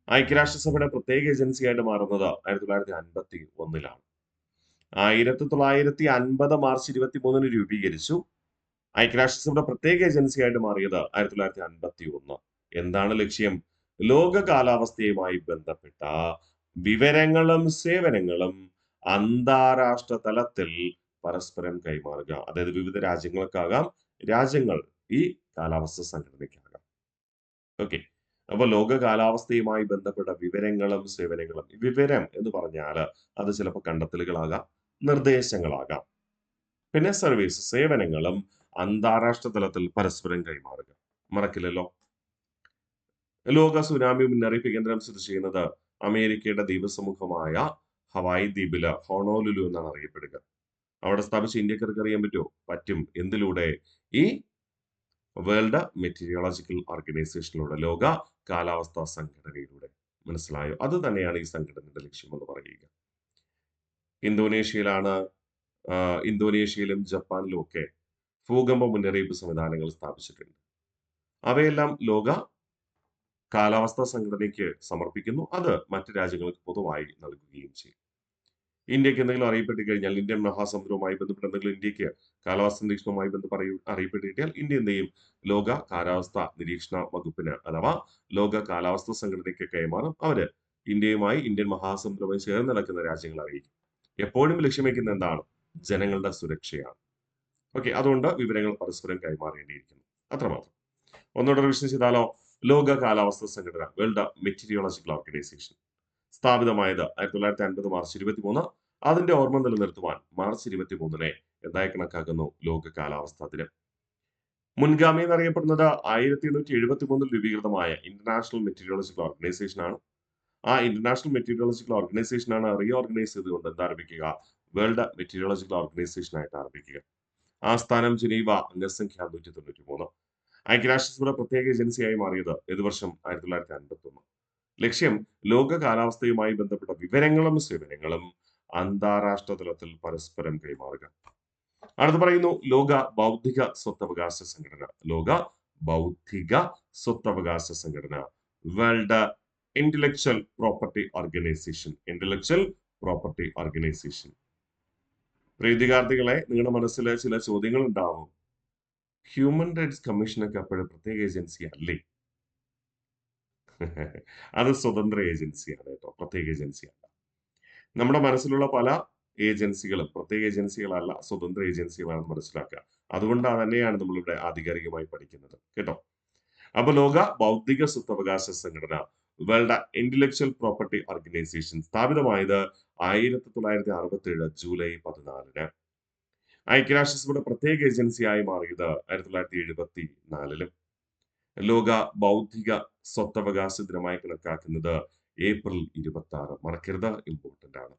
[SPEAKER 1] ഐക്യരാഷ്ട്രസഭയുടെ പ്രത്യേക ഏജൻസിയായിട്ട് മാറുന്നത് 1951-ലാണ്. 1950 മാർച്ച് 23-ന് രൂപീകരിച്ചു. ഐക്യരാഷ്ട്രസഭയുടെ പ്രത്യേക ഏജൻസിയായിട്ട് മാറിയത് 1951. എന്താണ് ലക്ഷ്യം? ലോക കാലാവസ്ഥയുമായി ബന്ധപ്പെട്ട വിവരങ്ങളും സേവനങ്ങളും അന്താരാഷ്ട്ര തലത്തിൽ പരസ്പരം കൈമാറുക. അതായത് വിവിധ രാജ്യങ്ങൾക്കാകാം, രാജ്യങ്ങൾ ഈ കാലാവസ്ഥ സംഘടനയ്ക്കാകാം. ഓക്കെ. അപ്പൊ ലോക കാലാവസ്ഥയുമായി ബന്ധപ്പെട്ട വിവരങ്ങളും സേവനങ്ങളും. വിവരം എന്ന് പറഞ്ഞാൽ അത് ചിലപ്പോൾ കണ്ടെത്തലുകളാകാം, നിർദ്ദേശങ്ങളാകാം. പിന്നെ സർവീസ്, സേവനങ്ങളും അന്താരാഷ്ട്ര തലത്തിൽ പരസ്പരം കൈമാറുക. മറക്കില്ലല്ലോ. ലോക സുനാമി മുന്നറിയിപ്പ് കേന്ദ്രം സ്ഥിതി ചെയ്യുന്നത് അമേരിക്കയുടെ ദ്വീപസമൂഹമായ ഹവായി ദ്വീപില് ഹോണോലുലു എന്നാണ് അറിയപ്പെടുക. അവിടെ സ്ഥാപിച്ച ഇന്ത്യക്കാർക്ക് അറിയാൻ പറ്റുമോ? പറ്റും. എന്തിലൂടെ? ഈ വേൾഡ് മെറ്റീരിയോളജിക്കൽ ഓർഗനൈസേഷനിലൂടെ, ലോക കാലാവസ്ഥാ സംഘടനയിലൂടെ. മനസ്സിലായോ? അത് തന്നെയാണ് ഈ സംഘടനയുടെ ലക്ഷ്യം എന്ന് പറയുക. ഇന്തോനേഷ്യയിലും ജപ്പാനിലും ഒക്കെ ഭൂകമ്പ മുന്നറിയിപ്പ് സംവിധാനങ്ങൾ സ്ഥാപിച്ചിട്ടുണ്ട്. അവയെല്ലാം ലോക കാലാവസ്ഥാ സംഘടനയ്ക്ക് സമർപ്പിക്കുന്നു. അത് മറ്റു രാജ്യങ്ങൾക്ക് പൊതുവായി നൽകുകയും ചെയ്യും. ഇന്ത്യക്ക് എന്തെങ്കിലും അറിയപ്പെട്ട് കഴിഞ്ഞാൽ, ഇന്ത്യൻ മഹാസമുദ്രവുമായി ബന്ധപ്പെട്ട് എന്തെങ്കിലും ഇന്ത്യക്ക് കാലാവസ്ഥ നിരീക്ഷണവുമായി അറിയപ്പെട്ട് കിട്ടിയാൽ ഇന്ത്യ എന്ത് ചെയ്യും? ലോക കാലാവസ്ഥ നിരീക്ഷണ വകുപ്പിന് അഥവാ ലോക കാലാവസ്ഥ സംഘടനയ്ക്ക് കൈമാറും. അവര് ഇന്ത്യയുമായി, ഇന്ത്യൻ മഹാസമുദ്രവുമായി ചേർന്ന് കിടക്കുന്ന രാജ്യങ്ങളെ അറിയിക്കും. എപ്പോഴും ലക്ഷ്യം വെക്കുന്നത് എന്താണ്? ജനങ്ങളുടെ സുരക്ഷയാണ്. ഓക്കെ, അതുകൊണ്ട് വിവരങ്ങൾ പരസ്പരം കൈമാറേണ്ടിയിരിക്കുന്നു. അത്രമാത്രം. ഒന്നുകൂടെ റിവിഷൻ ചെയ്താലോ? ലോക കാലാവസ്ഥ സംഘടന, വേൾഡ് മെറ്റീരിയോളജിക്കൽ ഓർഗനൈസേഷൻ, സ്ഥാപിതമായത് 1950 മാർച്ച് 23. അതിന്റെ ഓർമ്മ നിലനിർത്തുവാൻ മാർച്ച് 23-നെ എന്തായി കണക്കാക്കുന്നു? ലോക കാലാവസ്ഥാ ദിനം. മുൻഗാമി എന്നറിയപ്പെടുന്നത് 1873 രൂപീകൃതമായ ഇന്റർനാഷണൽ മെറ്റീരിയോളജിക്കൽ ഓർഗനൈസേഷൻ ആണ്. ആ ഇന്റർനാഷണൽ മെറ്റീരിയോളജിക്കൽ ഓർഗനൈസേഷൻ ആണ് റീഓർഗനൈസ് ചെയ്തുകൊണ്ട് എന്താ ആരംഭിക്കുക? വേൾഡ് മെറ്റീരിയോളജിക്കൽ ഓർഗനൈസേഷൻ ആയിട്ട് ആരംഭിക്കുക. ആസ്ഥാനം ജനീവ, അംഗസംഖ്യ 193. ഐക്യരാഷ്ട്രസഭയുടെ പ്രത്യേക ഏജൻസിയായി മാറിയത് ഏത് വർഷം? 1951. ലക്ഷ്യം ലോക കാലാവസ്ഥയുമായി ബന്ധപ്പെട്ട വിവരങ്ങളും സേവനങ്ങളും അന്താരാഷ്ട്ര തലത്തിൽ പരസ്പരം കൈമാറുക. അടുത്ത് പറയുന്നു ലോക ബൗദ്ധിക സ്വത്തവകാശ സംഘടന. ലോക ബൗദ്ധിക സ്വത്തവകാശ സംഘടന, world intellectual property organization. Intellectual property organization. പ്രിയ വിദ്യാർത്ഥികളെ, നിങ്ങളുടെ മനസ്സിൽ ചില ചോദ്യങ്ങൾ ഉണ്ടാവും. ഹ്യൂമൻ റൈറ്റ്സ് കമ്മീഷനൊക്കെ അപ്പോഴും പ്രത്യേക ഏജൻസി അല്ലേ? അത് സ്വതന്ത്ര ഏജൻസിയാണ് കേട്ടോ, പ്രത്യേക ഏജൻസിയല്ല. നമ്മുടെ മനസ്സിലുള്ള പല ഏജൻസികളും പ്രത്യേക ഏജൻസികളല്ല, സ്വതന്ത്ര ഏജൻസികളാണെന്ന് മനസ്സിലാക്കുക. അതുകൊണ്ടാണ് തന്നെയാണ് നമ്മളിവിടെ ആധികാരികമായി പഠിക്കുന്നത് കേട്ടോ. അപ്പൊ ലോക ബൗദ്ധിക സ്വത്തവകാശ സംഘടന, വേൾഡ് ഇന്റലക്ച്വൽ പ്രോപ്പർട്ടി ഓർഗനൈസേഷൻ, സ്ഥാപിതമായത് 1967 ജൂലൈ 14-ന്. ഐക്യരാഷ്ട്രസഭയുടെ പ്രത്യേക ഏജൻസിയായി മാറിയത് 1974-ലും. ലോക ബൗദ്ധിക സ്വത്തവകാശ ദിനമായി കണക്കാക്കുന്നത് ഏപ്രിൽ 26. മറക്കരുത്, ഇമ്പോർട്ടന്റ് ആണ്.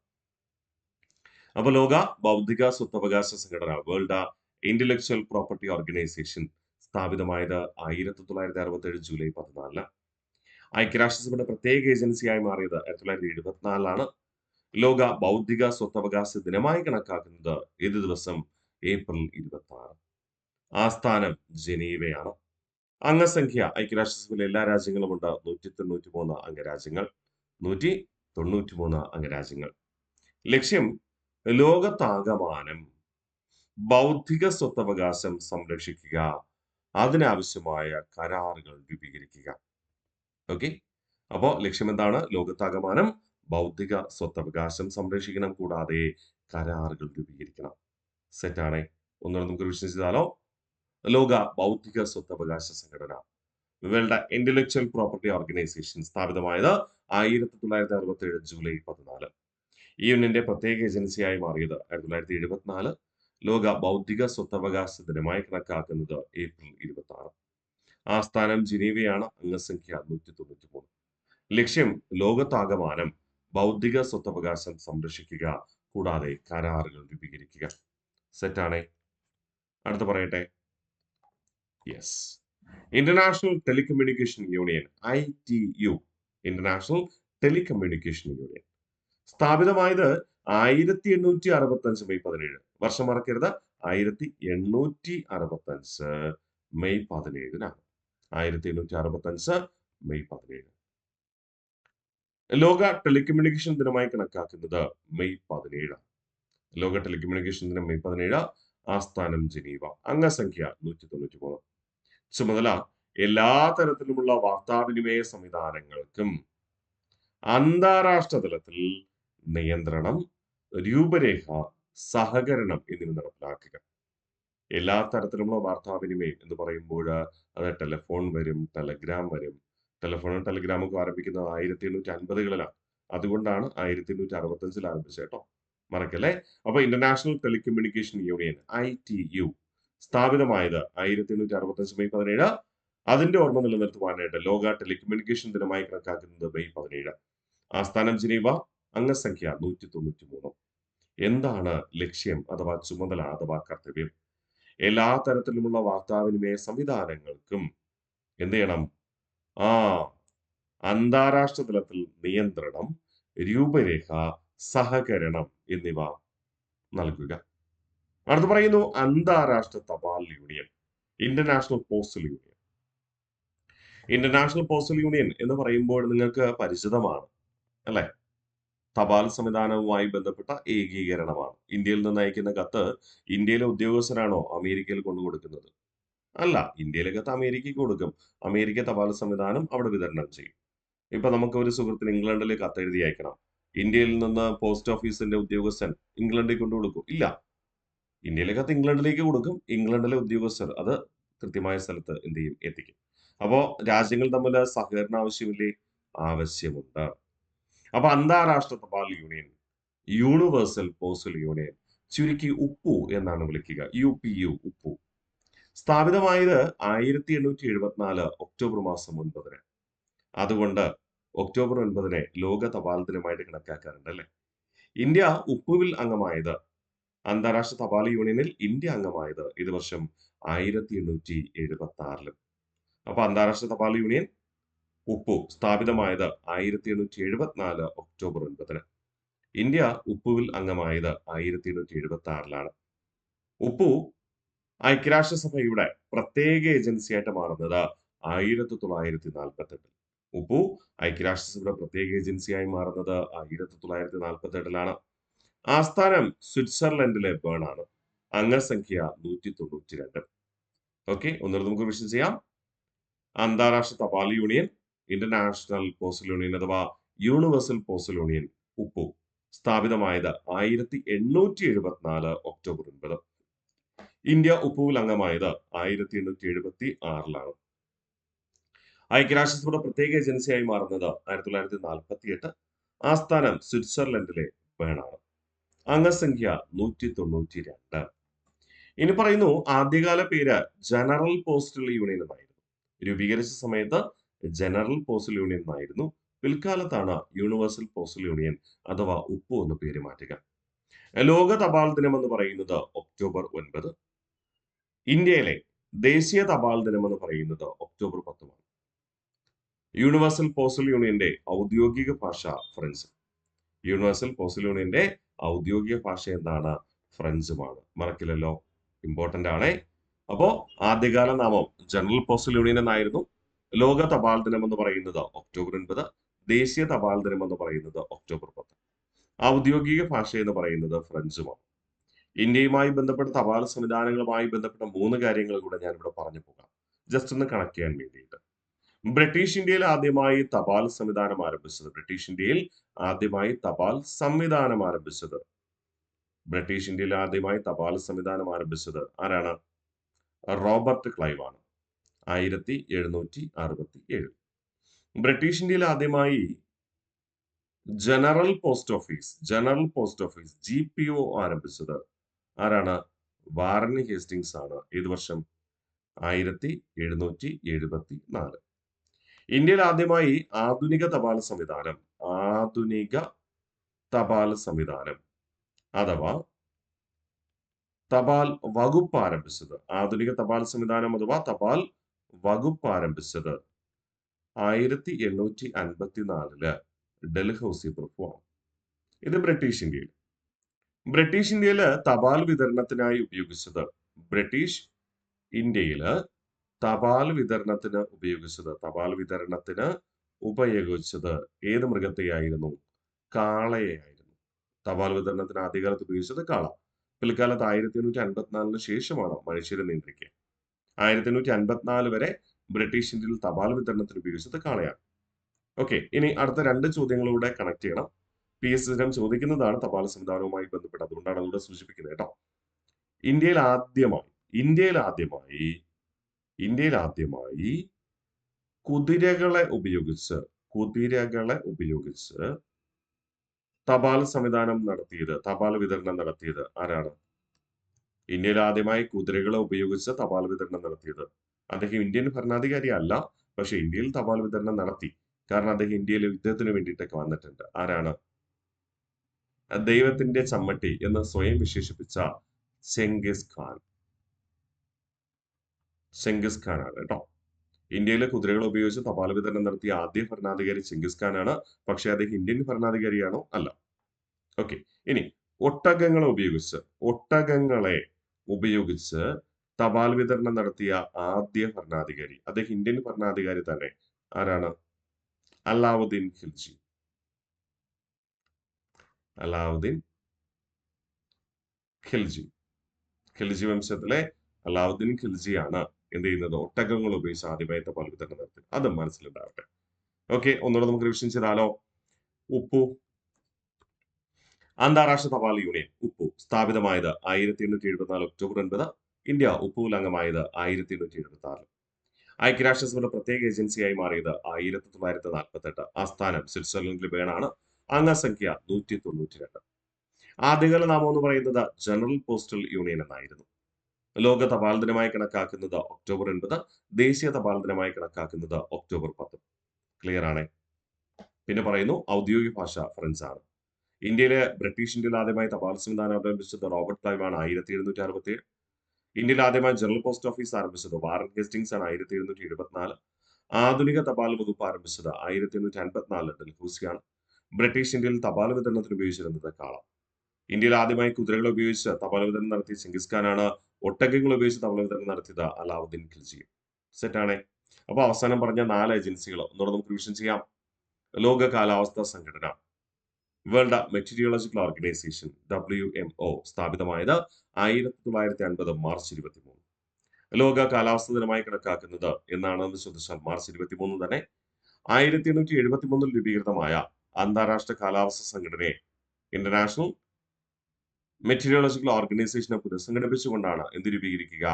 [SPEAKER 1] അപ്പൊ ലോക ബൗദ്ധിക സ്വത്തവകാശ സംഘടന, വേൾഡ് ഇന്റലക്ച്വൽ പ്രോപ്പർട്ടി ഓർഗനൈസേഷൻ, സ്ഥാപിതമായത് 1967 ജൂലൈ 14-ന്. ഐക്യരാഷ്ട്രസഭയുടെ പ്രത്യേക ഏജൻസിയായി മാറിയത് 1974-ലാണ്. ലോക ബൗദ്ധിക സ്വത്തവകാശ ദിനമായി കണക്കാക്കുന്നത് ഏത് ദിവസം? ഏപ്രിൽ 26. ആസ്ഥാനം ജനീവയാണ്. അംഗസംഖ്യ ഐക്യരാഷ്ട്രസഭയിലെ എല്ലാ രാജ്യങ്ങളും ഉണ്ട് 193 അംഗരാജ്യങ്ങൾ. 193 അംഗരാജ്യങ്ങൾ. ലക്ഷ്യം ലോകത്താകമാനം ബൗദ്ധിക സ്വത്തവകാശം സംരക്ഷിക്കുക, അതിനാവശ്യമായ കരാറുകൾ രൂപീകരിക്കുക. ഓക്കെ, അപ്പോ ലക്ഷ്യം എന്താണ്? ലോകത്താകമാനം ബൗദ്ധിക സ്വത്തവകാശം സംരക്ഷിക്കണം, കൂടാതെ കരാറുകൾ രൂപീകരിക്കണം. സെറ്റാണേ. ഒന്നുകൂടെ നമുക്ക് റിവിഷൻ ചെയ്താലോ? ലോക ബൗദ്ധിക സ്വത്തവകാശ സംഘടന, വേൾഡ് ഇന്റലക്ച്വൽ പ്രോപ്പർട്ടി ഓർഗനൈസേഷൻ, സ്ഥാപിതമായത് 1967 ജൂലൈ 14. ഈ യൂണിയന്റെ പ്രത്യേക ഏജൻസിയായി മാറിയത് 1974. ലോക ബൗദ്ധിക സ്വത്തവകാശ ദിനമായി കണക്കാക്കുന്നത് ഏപ്രിൽ 26. ആസ്ഥാനം ജനീവയാണ്. അംഗസംഖ്യ 193. ലക്ഷ്യം ലോകത്താകമാനം ബൗദ്ധിക സ്വത്തവകാശം സംരക്ഷിക്കുക, കൂടാതെ കരാറുകൾ രൂപീകരിക്കുക. സെറ്റാണേ. അടുത്ത പറയട്ടെ. Yes, international telecommunication union, ITU, international telecommunication union, സ്ഥാപിതമായത് 1865 മെയ് 17. വർഷം മറക്കരുത്, 1865 മെയ് 17-നാണ്. 1865 മെയ് 17. ലോക ടെലികമ്മ്യൂണിക്കേഷൻ ദിനമായി കണക്കാക്കുന്നത് മെയ് 17. ലോക ടെലികമ്മ്യൂണിക്കേഷൻ ദിനം മെയ് 17. ആസ്ഥാനം ജനീവ. അംഗസംഖ്യ 193. ചുമതല എല്ലാ തരത്തിലുമുള്ള വാർത്താവിനിമയ സംവിധാനങ്ങൾക്കും അന്താരാഷ്ട്ര തലത്തിൽ നിയന്ത്രണം, രൂപരേഖ, സഹകരണം എന്നിവ നടപ്പിലാക്കുക. എല്ലാ തരത്തിലുമുള്ള വാർത്താവിനിമയം എന്ന് പറയുമ്പോൾ അത് ടെലിഫോൺ വരും, ടെലഗ്രാം വരും. ടെലിഫോണും ടെലഗ്രാമും ഒക്കെ ആരംഭിക്കുന്നത് 1850-കളിലാണ്. അതുകൊണ്ടാണ് 1865 ആരംഭിച്ചത് കേട്ടോ, മറക്കല്ലേ. അപ്പൊ ഇന്റർനാഷണൽ ടെലികമ്മ്യൂണിക്കേഷൻ യൂണിയൻ, ITU, സ്ഥാപിതമായത് 1865 മെയ് 17. അതിന്റെ ഓർമ്മ നിലനിർത്തുവാനായിട്ട് ലോക ടെലികമ്മ്യൂണിക്കേഷൻ ദിനമായി കണക്കാക്കുന്നത് മെയ് 17. ആസ്ഥാനം ജനീവ. അംഗസംഖ്യ 193. എന്താണ് ലക്ഷ്യം അഥവാ ചുമതല അഥവാ കർത്തവ്യം? എല്ലാ തരത്തിലുമുള്ള വാർത്താവിനിമയ സംവിധാനങ്ങൾക്കും എന്ത് ചെയ്യണം? അന്താരാഷ്ട്ര തലത്തിൽ നിയന്ത്രണം, രൂപരേഖ, സഹകരണം എന്നിവ നൽകുക. അടുത്ത് പറയുന്നു അന്താരാഷ്ട്ര തപാൽ union, international postal union. International postal union എന്ന് പറയുമ്പോൾ നിങ്ങൾക്ക് പരിചിതമാണ് അല്ലെ? തപാൽ സംവിധാനവുമായി ബന്ധപ്പെട്ട ഏകീകരണമാണ്. ഇന്ത്യയിൽ നിന്ന് അയക്കുന്ന കത്ത് ഇന്ത്യയിലെ ഉദ്യോഗസ്ഥരാണോ അമേരിക്കയിൽ കൊണ്ടു കൊടുക്കുന്നത്? അല്ല. ഇന്ത്യയിലെ കത്ത് അമേരിക്കയ്ക്ക് കൊടുക്കും. അമേരിക്ക തപാൽ സംവിധാനം അവിടെ വിതരണം ചെയ്യും. ഇപ്പൊ നമുക്ക് ഒരു സുഹൃത്തിന് ഇംഗ്ലണ്ടിൽ കത്തെഴുതി അയക്കണം. ഇന്ത്യയിൽ നിന്ന് പോസ്റ്റ് ഓഫീസിന്റെ ഉദ്യോഗസ്ഥൻ ഇംഗ്ലണ്ടിൽ കൊണ്ടു കൊടുക്കും? ഇല്ല. ഇന്ത്യയിലെ കത്ത് ഇംഗ്ലണ്ടിലേക്ക് കൊടുക്കും. ഇംഗ്ലണ്ടിലെ ഉദ്യോഗസ്ഥർ അത് കൃത്യമായ സ്ഥലത്ത് എന്ത് ചെയ്യും? എത്തിക്കും. അപ്പോ രാജ്യങ്ങൾ തമ്മിൽ സഹകരണം ആവശ്യമില്ലേ? ആവശ്യമുണ്ട്. അപ്പൊ അന്താരാഷ്ട്ര തപാൽ യൂണിയൻ, യൂണിവേഴ്സൽ പോസ്റ്റൽ യൂണിയൻ, ചുരുക്കി ഉപ്പു എന്നാണ് വിളിക്കുക. UPU, ഉപ്പു. സ്ഥാപിതമായത് 1874 ഒക്ടോബർ മാസം 9-ന്. അതുകൊണ്ട് ഒക്ടോബർ 9-നെ ലോക തപാൽ ദിനമായിട്ട് കണക്കാക്കാറുണ്ട് അല്ലേ? ഇന്ത്യ ഉപ്പുവിൽ അംഗമായത്, അന്താരാഷ്ട്ര തപാൽ യൂണിയനിൽ ഇന്ത്യ അംഗമായത് ഇത് വർഷം 1876-ലും. അപ്പൊ അന്താരാഷ്ട്ര തപാൽ യൂണിയൻ ഉപ്പു സ്ഥാപിതമായത് 1874 ഒക്ടോബർ 9-ന്. ഇന്ത്യ ഉപ്പുവിൽ അംഗമായത് 1876-ലാണ്. ഉപ്പു ഐക്യരാഷ്ട്രസഭയുടെ പ്രത്യേക ഏജൻസിയായിട്ട് മാറുന്നത് 1948. ഉപ്പു ഐക്യരാഷ്ട്രസഭയുടെ പ്രത്യേക ഏജൻസിയായി മാറുന്നത് 1948-ലാണ്. ആസ്ഥാനം സ്വിറ്റ്സർലൻഡിലെ ബേൺ ആണ്. അംഗസംഖ്യ 192. ഓക്കെ, ഒന്നുകൂടെ നമുക്ക് റിവിഷൻ ചെയ്യാം. അന്താരാഷ്ട്ര തപാൽ യൂണിയൻ, ഇന്റർനാഷണൽ പോസ്റ്റൽ യൂണിയൻ അഥവാ യൂണിവേഴ്സൽ പോസ്റ്റൽ യൂണിയൻ ഉപ്പു സ്ഥാപിതമായത് 1874 ഒക്ടോബർ 9. ഇന്ത്യ ഉപ്പുവിൽ അംഗമായത് 1876-ലാണ്. ഐക്യരാഷ്ട്രസഭയുടെ പ്രത്യേക ഏജൻസിയായി മാറുന്നത് 1948. ആസ്ഥാനം സ്വിറ്റ്സർലൻഡിലെ ബേണാണ്. അംഗസംഖ്യ 192. ഇനി പറയുന്നു ആദ്യകാല പേര് ജനറൽ പോസ്റ്റൽ യൂണിയൻ എന്നായിരുന്നു. രൂപീകരിച്ച സമയത്ത് ജനറൽ പോസ്റ്റൽ യൂണിയൻ എന്നായിരുന്നു. പിൽക്കാലത്താണ് യൂണിവേഴ്സൽ പോസ്റ്റൽ യൂണിയൻ അഥവാ ഉപ്പു എന്ന പേര് മാറ്റുക. ലോക തപാൽ ദിനം എന്ന് പറയുന്നത് ഒക്ടോബർ 9. ഇന്ത്യയിലെ ദേശീയ തപാൽ ദിനം എന്ന് പറയുന്നത് ഒക്ടോബർ 10. യൂണിവേഴ്സൽ പോസ്റ്റൽ യൂണിയന്റെ ഔദ്യോഗിക ഭാഷ ഫ്രഞ്ച്. യൂണിവേഴ്സൽ പോസ്റ്റൽ യൂണിയന്റെ ഔദ്യോഗിക ഭാഷ എന്താണ്? ഫ്രഞ്ചുമാണ്. മറക്കില്ലല്ലോ, ഇമ്പോർട്ടന്റ് ആണ്. അപ്പോ ആദ്യകാല നാമം ജനറൽ പോസ്റ്റൽ യൂണിയൻ എന്നായിരുന്നു. ലോക തപാൽ ദിനം എന്ന് പറയുന്നത് ഒക്ടോബർ 9. ദേശീയ തപാൽ ദിനം എന്ന് പറയുന്നത് ഒക്ടോബർ 10. ഔദ്യോഗിക ഭാഷ എന്ന് പറയുന്നത് ഫ്രഞ്ചുമാണ്. ഇന്ത്യയുമായി ബന്ധപ്പെട്ട തപാൽ സംവിധാനങ്ങളുമായി ബന്ധപ്പെട്ട 3 കാര്യങ്ങൾ കൂടെ ഞാൻ ഇവിടെ പറഞ്ഞു പോകാം, ജസ്റ്റ് ഒന്ന് കണക്ട് ചെയ്യാൻ വേണ്ടിയിട്ട്. ബ്രിട്ടീഷ് ഇന്ത്യയിൽ ആദ്യമായി തപാൽ സംവിധാനം ആരംഭിച്ചത് ബ്രിട്ടീഷ് ഇന്ത്യയിൽ ആദ്യമായി തപാൽ സംവിധാനം ആരംഭിച്ചത് ബ്രിട്ടീഷ് ഇന്ത്യയിൽ ആദ്യമായി തപാൽ സംവിധാനം ആരംഭിച്ചത് ആരാണ്? റോബർട്ട് ക്ലൈവ് ആണ്. 1767. ബ്രിട്ടീഷ് ഇന്ത്യയിൽ ആദ്യമായി ജനറൽ പോസ്റ്റ് ഓഫീസ് GPO ആരംഭിച്ചത് ആരാണ്? വാറൻ ഹേസ്റ്റിങ്സ് ആണ്. ഏത് വർഷം? 1774. ഇന്ത്യയിൽ ആദ്യമായി ആധുനിക തപാൽ സംവിധാനം അഥവാ തപാൽ വകുപ്പ് ആരംഭിച്ചത്, ആധുനിക തപാൽ സംവിധാനം അഥവാ തപാൽ വകുപ്പ് ആരംഭിച്ചത് 1854 ഡൽഹൌസി പ്രഭു ആണ്. ഇത് ബ്രിട്ടീഷ് ഇന്ത്യയിൽ. ബ്രിട്ടീഷ് ഇന്ത്യയില് തപാൽ വിതരണത്തിനായി ഉപയോഗിച്ചത് ബ്രിട്ടീഷ് ഇന്ത്യയില് തപാൽ വിതരണത്തിന് ഉപയോഗിച്ചത് ഏത് മൃഗത്തെയായിരുന്നു? കാളയെയായിരുന്നു. തപാൽ വിതരണത്തിന് ആദ്യകാലത്ത് ഉപയോഗിച്ചത് കാള. പിൽക്കാലത്ത് 1854 ശേഷമാണ് മനുഷ്യരെ നിയന്ത്രിക്കുക. 1854 വരെ ബ്രിട്ടീഷ് ഇന്ത്യയിൽ തപാൽ വിതരണത്തിന് ഉപയോഗിച്ചത് കാളയാണ്. ഓക്കെ, ഇനി അടുത്ത 2 ചോദ്യങ്ങളിലൂടെ കണക്ട് ചെയ്യണം. PS സ്ഥിരം ചോദിക്കുന്നതാണ് തപാൽ സംവിധാനവുമായി ബന്ധപ്പെട്ട്, അതുകൊണ്ടാണ് അതുകൂടെ സൂചിപ്പിക്കുന്നത് കേട്ടോ. ഇന്ത്യയിൽ ആദ്യമായി കുതിരകളെ ഉപയോഗിച്ച് തപാൽ വിതരണം നടത്തിയത് ആരാണ്? ഇന്ത്യയിൽ ആദ്യമായി കുതിരകളെ ഉപയോഗിച്ച് തപാൽ വിതരണം നടത്തിയത് അദ്ദേഹം ഇന്ത്യൻ ഭരണാധികാരി അല്ല, പക്ഷെ ഇന്ത്യയിൽ തപാൽ വിതരണം നടത്തി. കാരണം അദ്ദേഹം ഇന്ത്യയിൽ യുദ്ധത്തിന് വേണ്ടിയിട്ടൊക്കെ വന്നിട്ടുണ്ട്. ആരാണ്? ദൈവത്തിന്റെ ചമ്മട്ടി എന്ന് സ്വയം വിശേഷിപ്പിച്ച ചെങ്കിസ് ഖാൻ ആണ് കേട്ടോ. ഇന്ത്യയിലെ കുതിരകൾ ഉപയോഗിച്ച് തപാൽ വിതരണം നടത്തിയ ആദ്യ ഭരണാധികാരി ചെങ്കിസ് ഖാൻ ആണ്. പക്ഷെ അദ്ദേഹം ഇന്ത്യൻ ഭരണാധികാരിയാണോ? അല്ല. ഓക്കെ, ഇനി ഒട്ടകങ്ങളെ ഉപയോഗിച്ച് തപാൽ വിതരണം നടത്തിയ ആദ്യ ഭരണാധികാരി, അദ്ദേഹം ഇന്ത്യൻ ഭരണാധികാരി തന്നെ. ആരാണ്? അലാവുദ്ദീൻ ഖിൽജി. അലാവുദ്ദീൻ ഖിൽജി. ഖിൽജി വംശത്തിലെ അലാവുദ്ദീൻ ഖിൽജിയാണ് എന്ത് ചെയ്യുന്നത്, ഒട്ടകങ്ങൾ ഉപയോഗിച്ച് ആദ്യമായി തപാൽ വിതരണം നടത്തി. അതും മനസ്സിലുണ്ടാവട്ടെ. ഓക്കെ, ഒന്നുകൂടെ നമുക്ക് റിവിഷൻ ചെയ്താലോ. ഉപ്പു, അന്താരാഷ്ട്ര തപാൽ യൂണിയൻ ഉപ്പു സ്ഥാപിതമായത് 1874 ഒക്ടോബർ 9. ഇന്ത്യ ഉപ്പുവിൽ അംഗമായത് 1876. ഐക്യരാഷ്ട്രസഭയുടെ പ്രത്യേക ഏജൻസിയായി മാറിയത് 1948. ആസ്ഥാനം സ്വിറ്റ്സർലൻഡിലെ ബേണാണ്. അംഗസംഖ്യ 192. ആദ്യകാല നാമം എന്ന് പറയുന്നത് ജനറൽ പോസ്റ്റൽ യൂണിയൻ എന്നായിരുന്നു. ലോക തപാൽ ദിനമായി കണക്കാക്കുന്നത് ഒക്ടോബർ 9. ദേശീയ തപാൽ ദിനമായി കണക്കാക്കുന്നത് ഒക്ടോബർ 10. ക്ലിയർ ആണ്. പിന്നെ പറയുന്നു ഔദ്യോഗിക ഭാഷ ഫ്രഞ്ച് ആണ്. ഇന്ത്യയിലെ ബ്രിട്ടീഷ് ഇന്ത്യയിൽ ആദ്യമായി തപാൽ സംവിധാനം അവലംബിച്ചത് റോബർട്ട് ക്ലൈവ് ആണ് 1767. ഇന്ത്യയിൽ ആദ്യമായി ജനറൽ പോസ്റ്റ് ഓഫീസ് ആരംഭിച്ചത് വാറൻ ഹേസ്റ്റിംഗ്സ് ആണ് 1774. ആധുനിക തപാൽ വകുപ്പ് ആരംഭിച്ചത് 1854 ഡൽഹൌസിയാണ്. ബ്രിട്ടീഷ് ഇന്ത്യയിൽ തപാൽ വിതരണത്തിന് ഉപയോഗിച്ചിരുന്നത് കാള. ഇന്ത്യയിൽ ആദ്യമായി കുതിരകളെ ഉപയോഗിച്ച് തപാൽ വിതരണം നടത്തിയ ചെങ്കിസ് ഖാനാണ്. ഒട്ടകങ്ങൾ ഉപയോഗിച്ച് തപാൽ വിതരണം നടത്തിയത് അലാവുദ്ദീൻ ഖിൽജി. സെറ്റാണേ. അപ്പൊ അവസാനം പറഞ്ഞ 4 ഏജൻസികൾ ഒന്നുകൂടെ നമുക്ക് റിവിഷൻ ചെയ്യാം. ലോക കാലാവസ്ഥാ സംഘടന, വേൾഡ് മെറ്റീരിയോളജിക്കൽ ഓർഗനൈസേഷൻ WMO സ്ഥാപിതമായത് 1950 മാർച്ച് 23. ലോക കാലാവസ്ഥാ ദിനമായി കണക്കാക്കുന്നത് എന്നാണെന്ന് ചോദിച്ചാൽ മാർച്ച് 23 തന്നെ. 1873 രൂപീകൃതമായ അന്താരാഷ്ട്ര കാലാവസ്ഥാ സംഘടനയെ ഇന്റർനാഷണൽ മെറ്റീരിയോളജിക്കൽ ഓർഗനൈസേഷനെ പുനഃസംഘടിപ്പിച്ചുകൊണ്ടാണ് എന്ത് രൂപീകരിക്കുക,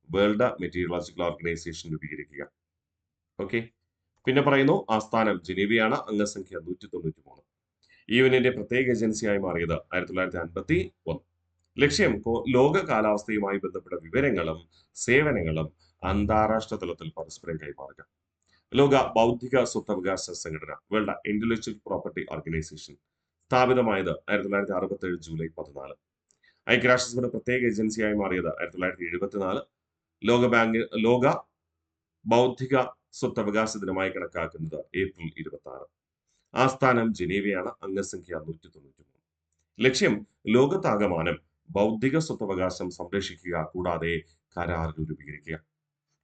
[SPEAKER 1] വേൾഡ് മെറ്റീരിയോളജിക്കൽ ഓർഗനൈസേഷൻ രൂപീകരിക്കുക. ഓക്കെ, പിന്നെ പറയുന്നു ആസ്ഥാനം ജനീവയാണ്. അംഗസംഖ്യ 193. യുഎന്നിന്റെ പ്രത്യേക ഏജൻസിയായി മാറിയത് 1951. ലക്ഷ്യം ലോക കാലാവസ്ഥയുമായി ബന്ധപ്പെട്ട വിവരങ്ങളും സേവനങ്ങളും അന്താരാഷ്ട്ര തലത്തിൽ പരസ്പരം കൈമാറുക. ലോക ബൗദ്ധിക സ്വത്തവകാശ സംഘടന, വേൾഡ് ഇന്റലക്ച്വൽ പ്രോപ്പർട്ടി ഓർഗനൈസേഷൻ സ്ഥാപിതമായത് 1967 ജൂലൈ 14. ഐക്യരാഷ്ട്രസഭയുടെ പ്രത്യേക ഏജൻസിയായി മാറിയത് 1974. ലോക ബൗദ്ധിക സ്വത്തവകാശ ദിനമായി കണക്കാക്കുന്നത് ഏപ്രിൽ 26. ആസ്ഥാനം ജനീവയാണ്. അംഗസംഖ്യ 193. ലക്ഷ്യം ലോകത്താകമാനം ബൗദ്ധിക സ്വത്തവകാശം സംരക്ഷിക്കുക, കൂടാതെ കരാറുകൾ രൂപീകരിക്കുക.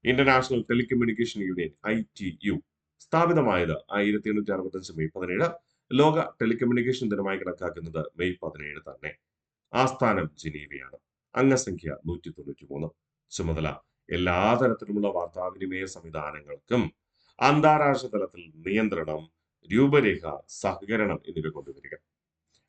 [SPEAKER 1] ഇന്റർനാഷണൽ ടെലികമ്മ്യൂണിക്കേഷൻ യൂണിയൻ ITU സ്ഥാപിതമായത് 1865 മെയ് 17. ലോക ടെലികമ്മ്യൂണിക്കേഷൻ ദിനമായി കണക്കാക്കുന്നത് മെയ് 17 തന്നെ. ആസ്ഥാനം ജനീവയാണ്. അംഗസംഖ്യ 193. ചുമതല എല്ലാ തരത്തിലുമുള്ള വാർത്താവിനിമയ സംവിധാനങ്ങൾക്കും അന്താരാഷ്ട്ര തലത്തിൽ നിയന്ത്രണം, രൂപരേഖ, സഹകരണം എന്നിവ കൊണ്ടുവരിക.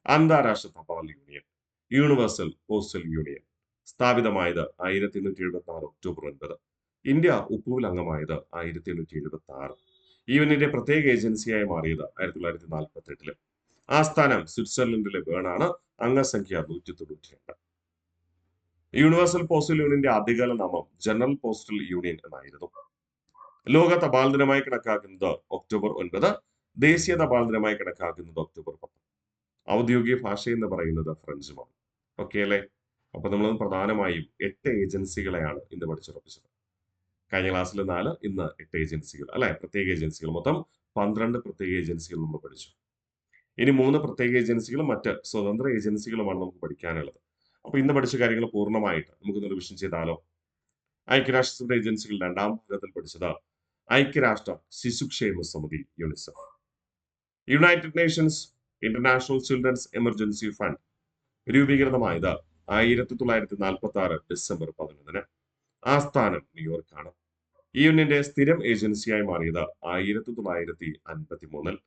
[SPEAKER 1] അന്താരാഷ്ട്ര തപാൽ യൂണിയൻ, യൂണിവേഴ്സൽ പോസ്റ്റൽ യൂണിയൻ സ്ഥാപിതമായത് 1876 ഒക്ടോബർ 9. ഇന്ത്യ ഉപ്പുവിൽ അംഗമായത് 1876. യുഎന്നിന്റെ പ്രത്യേക ഏജൻസിയായി മാറിയത് 1948. ആസ്ഥാനം സ്വിറ്റ്സർലൻഡിലെ ബേണാണ്. അംഗസംഖ്യ 192. യൂണിവേഴ്സൽ പോസ്റ്റൽ യൂണിയന്റെ ആദ്യകാല നാമം ജനറൽ പോസ്റ്റൽ യൂണിയൻ എന്നായിരുന്നു. ലോക തപാൽ ദിനമായി കണക്കാക്കുന്നത് ഒക്ടോബർ 9. ദേശീയ തപാൽ ദിനമായി കണക്കാക്കുന്നത് ഒക്ടോബർ 10. ഔദ്യോഗിക ഭാഷ എന്ന് പറയുന്നത് ഫ്രഞ്ചുമാണ്. ഓക്കെ അല്ലേ. അപ്പൊ നമ്മൾ പ്രധാനമായും 8 ഏജൻസികളെയാണ് ഇന്ന് പഠിച്ചുറപ്പിച്ചത്. കഴിഞ്ഞ ക്ലാസ്സിൽ 4, ഇന്ന് 8 ഏജൻസികൾ അല്ലെ, പ്രത്യേക ഏജൻസികൾ. മൊത്തം 12 പ്രത്യേക ഏജൻസികൾ നമ്മൾ പഠിച്ചു. ഇനി 3 പ്രത്യേക ഏജൻസികളും മറ്റ് സ്വതന്ത്ര ഏജൻസികളുമാണ് നമുക്ക് പഠിക്കാനുള്ളത്. അപ്പൊ ഇന്ന് പഠിച്ച കാര്യങ്ങൾ പൂർണ്ണമായിട്ട് നമുക്കൊന്ന് റിവിഷൻ ചെയ്താലോ. ഐക്യരാഷ്ട്രസഭയുടെ ഏജൻസികൾ രണ്ടാം ഭാഗത്തിൽ പഠിച്ചത് ഐക്യരാഷ്ട്ര ശിശുക്ഷേമ സമിതി UNICEF, united nations international children's emergency fund രൂപീകൃതമായത് 1946 ഡിസംബർ 11. ആസ്ഥാനം ന്യൂയോർക്കാണ്. യുഎന്നിന്റെ സ്ഥിരം ഏജൻസിയായി മാറിയത് 1953.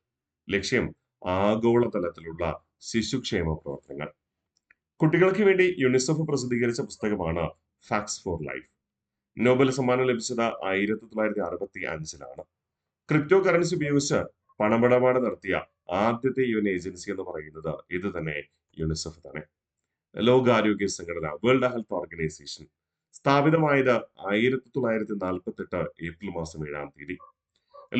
[SPEAKER 1] ലക്ഷ്യം ആഗോളതലത്തിലുള്ള ശിശുക്ഷേമ പ്രവർത്തനങ്ങൾ. കുട്ടികൾക്ക് വേണ്ടി യുണിസെഫ് പ്രസിദ്ധീകരിച്ച പുസ്തകമാണ് ഫാക്സ് ഫോർ ലൈഫ്. നോബൽ സമ്മാനം ലഭിച്ചത് 1965. ക്രിപ്റ്റോ കറൻസി ഉപയോഗിച്ച് പണമിടപാട് നടത്തിയ ആദ്യത്തെ യുഎൻ ഏജൻസി എന്ന് പറയുന്നത് ഇത് തന്നെ, യുണിസെഫ് തന്നെ. ലോകാരോഗ്യ സംഘടന, വേൾഡ് ഹെൽത്ത് ഓർഗനൈസേഷൻ സ്ഥാപിതമായത് 1948 ഏപ്രിൽ മാസം 7.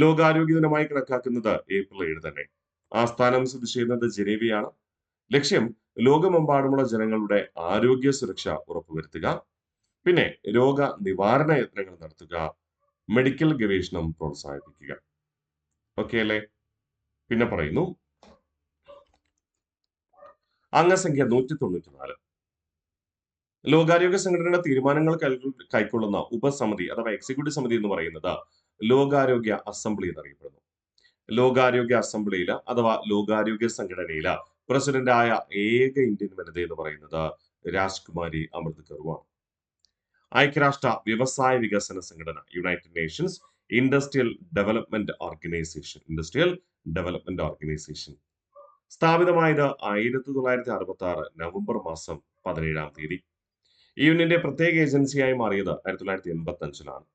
[SPEAKER 1] ലോകാരോഗ്യ ദിനമായി കണക്കാക്കുന്നത് ഏപ്രിൽ 7 തന്നെ. ആസ്ഥാനം സ്ഥിതി ചെയ്യുന്നത് ജനീവയാണ്. ലക്ഷ്യം ലോകമെമ്പാടുമുള്ള ജനങ്ങളുടെ ആരോഗ്യ സുരക്ഷ ഉറപ്പുവരുത്തുക, പിന്നെ രോഗ നിവാരണ യത്നങ്ങൾ നടത്തുക, മെഡിക്കൽ ഗവേഷണം പ്രോത്സാഹിപ്പിക്കുക. ഓക്കെ അല്ലേ. പിന്നെ പറയുന്നു അംഗസംഖ്യ 194. ലോകാരോഗ്യ സംഘടനയുടെ തീരുമാനങ്ങൾ കൈക്കൊള്ളുന്ന ഉപസമിതി അഥവാ എക്സിക്യൂട്ടീവ് സമിതി എന്ന് പറയുന്നത് ലോകാരോഗ്യ അസംബ്ലി എന്നറിയപ്പെടുന്നു. ലോകാരോഗ്യ അസംബ്ലിയില് അഥവാ ലോകാരോഗ്യ സംഘടനയില് പ്രസിഡന്റായ ഏക ഇന്ത്യൻ വനിത എന്ന് പറയുന്നത് രാജ്കുമാരി അമൃത് കറുവാണ്. ഐക്യരാഷ്ട്ര വ്യവസായ വികസന സംഘടന United nations industrial development organization സ്ഥാപിതമായത് 1966 നവംബർ മാസം 17-ാം തീയതി. ഈ യൂണിയന്റെ പ്രത്യേക ഏജൻസിയായി മാറിയത് 1985-ലാണ്.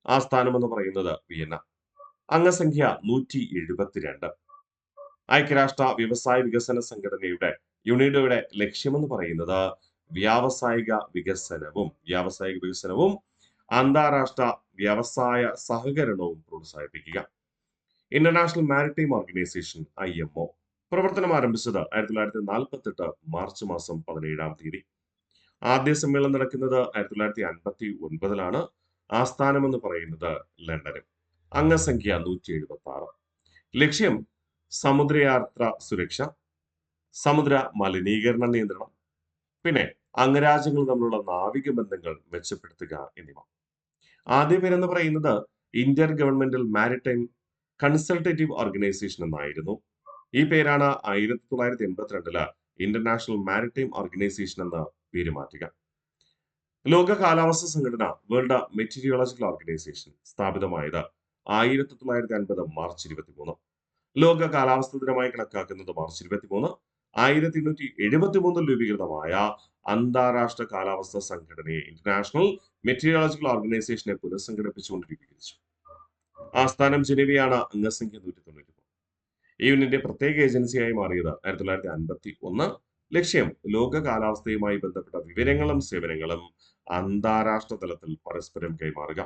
[SPEAKER 1] ആസ്ഥാനം എന്ന് പറയുന്നത് വിയന്ന. അംഗസംഖ്യ 172. ഐക്യരാഷ്ട്ര വ്യവസായ വികസന സംഘടനയുടെ യുണിഡോയുടെ ലക്ഷ്യമെന്ന് പറയുന്നത് വ്യാവസായിക വികസനവും അന്താരാഷ്ട്ര വ്യവസായ സഹകരണവും പ്രോത്സാഹിപ്പിക്കുക. ഇന്റർനാഷണൽ മാരിടൈം ഓർഗനൈസേഷൻ IMO പ്രവർത്തനം ആരംഭിച്ചത് 1948 മാർച്ച് മാസം 17-ാം തീയതി. ആദ്യ സമ്മേളനം നടക്കുന്നത് 1959-ലാണ്. ആസ്ഥാനം എന്ന് പറയുന്നത് ലണ്ടനും. അംഗസംഖ്യ 176. ലക്ഷ്യം സമുദ്രയാത്ര സുരക്ഷ, സമുദ്ര മലിനീകരണ നിയന്ത്രണം, പിന്നെ അംഗരാജ്യങ്ങൾ തമ്മിലുള്ള നാവിക ബന്ധങ്ങൾ മെച്ചപ്പെടുത്തുക എന്നിവ. ആദ്യ പേരെന്ന് പറയുന്നത് Inter governmental maritime consultative organisation എന്നായിരുന്നു. ഈ പേരാണ് 1982 ഇന്റർനാഷണൽ മാരിടൈം ഓർഗനൈസേഷൻ എന്ന പേര് മാറ്റുക. ലോക കാലാവസ്ഥാ സംഘടന വേൾഡ് മെറ്റീരിയോളജിക്കൽ ഓർഗനൈസേഷൻ സ്ഥാപിതമായത് 1950 മാർച്ച് 23. ലോക കാലാവസ്ഥാ ദിനമായി കണക്കാക്കുന്നത് മാർച്ച് 23. 1873 രൂപീകൃതമായ അന്താരാഷ്ട്ര കാലാവസ്ഥാ സംഘടനയെ ഇന്റർനാഷണൽ മെറ്റീരിയോളജിക്കൽ ഓർഗനൈസേഷനെ പുനഃസംഘടിപ്പിച്ചുകൊണ്ട് രൂപീകരിച്ചു. ആസ്ഥാനം ജനീവയാണ്. അംഗസംഖ്യ 193. ഈ യൂണിയന്റെ പ്രത്യേക ഏജൻസിയായി മാറിയത് 1951. ലക്ഷ്യം ലോക കാലാവസ്ഥയുമായി ബന്ധപ്പെട്ട വിവരങ്ങളും സേവനങ്ങളും അന്താരാഷ്ട്ര തലത്തിൽ പരസ്പരം കൈമാറുക.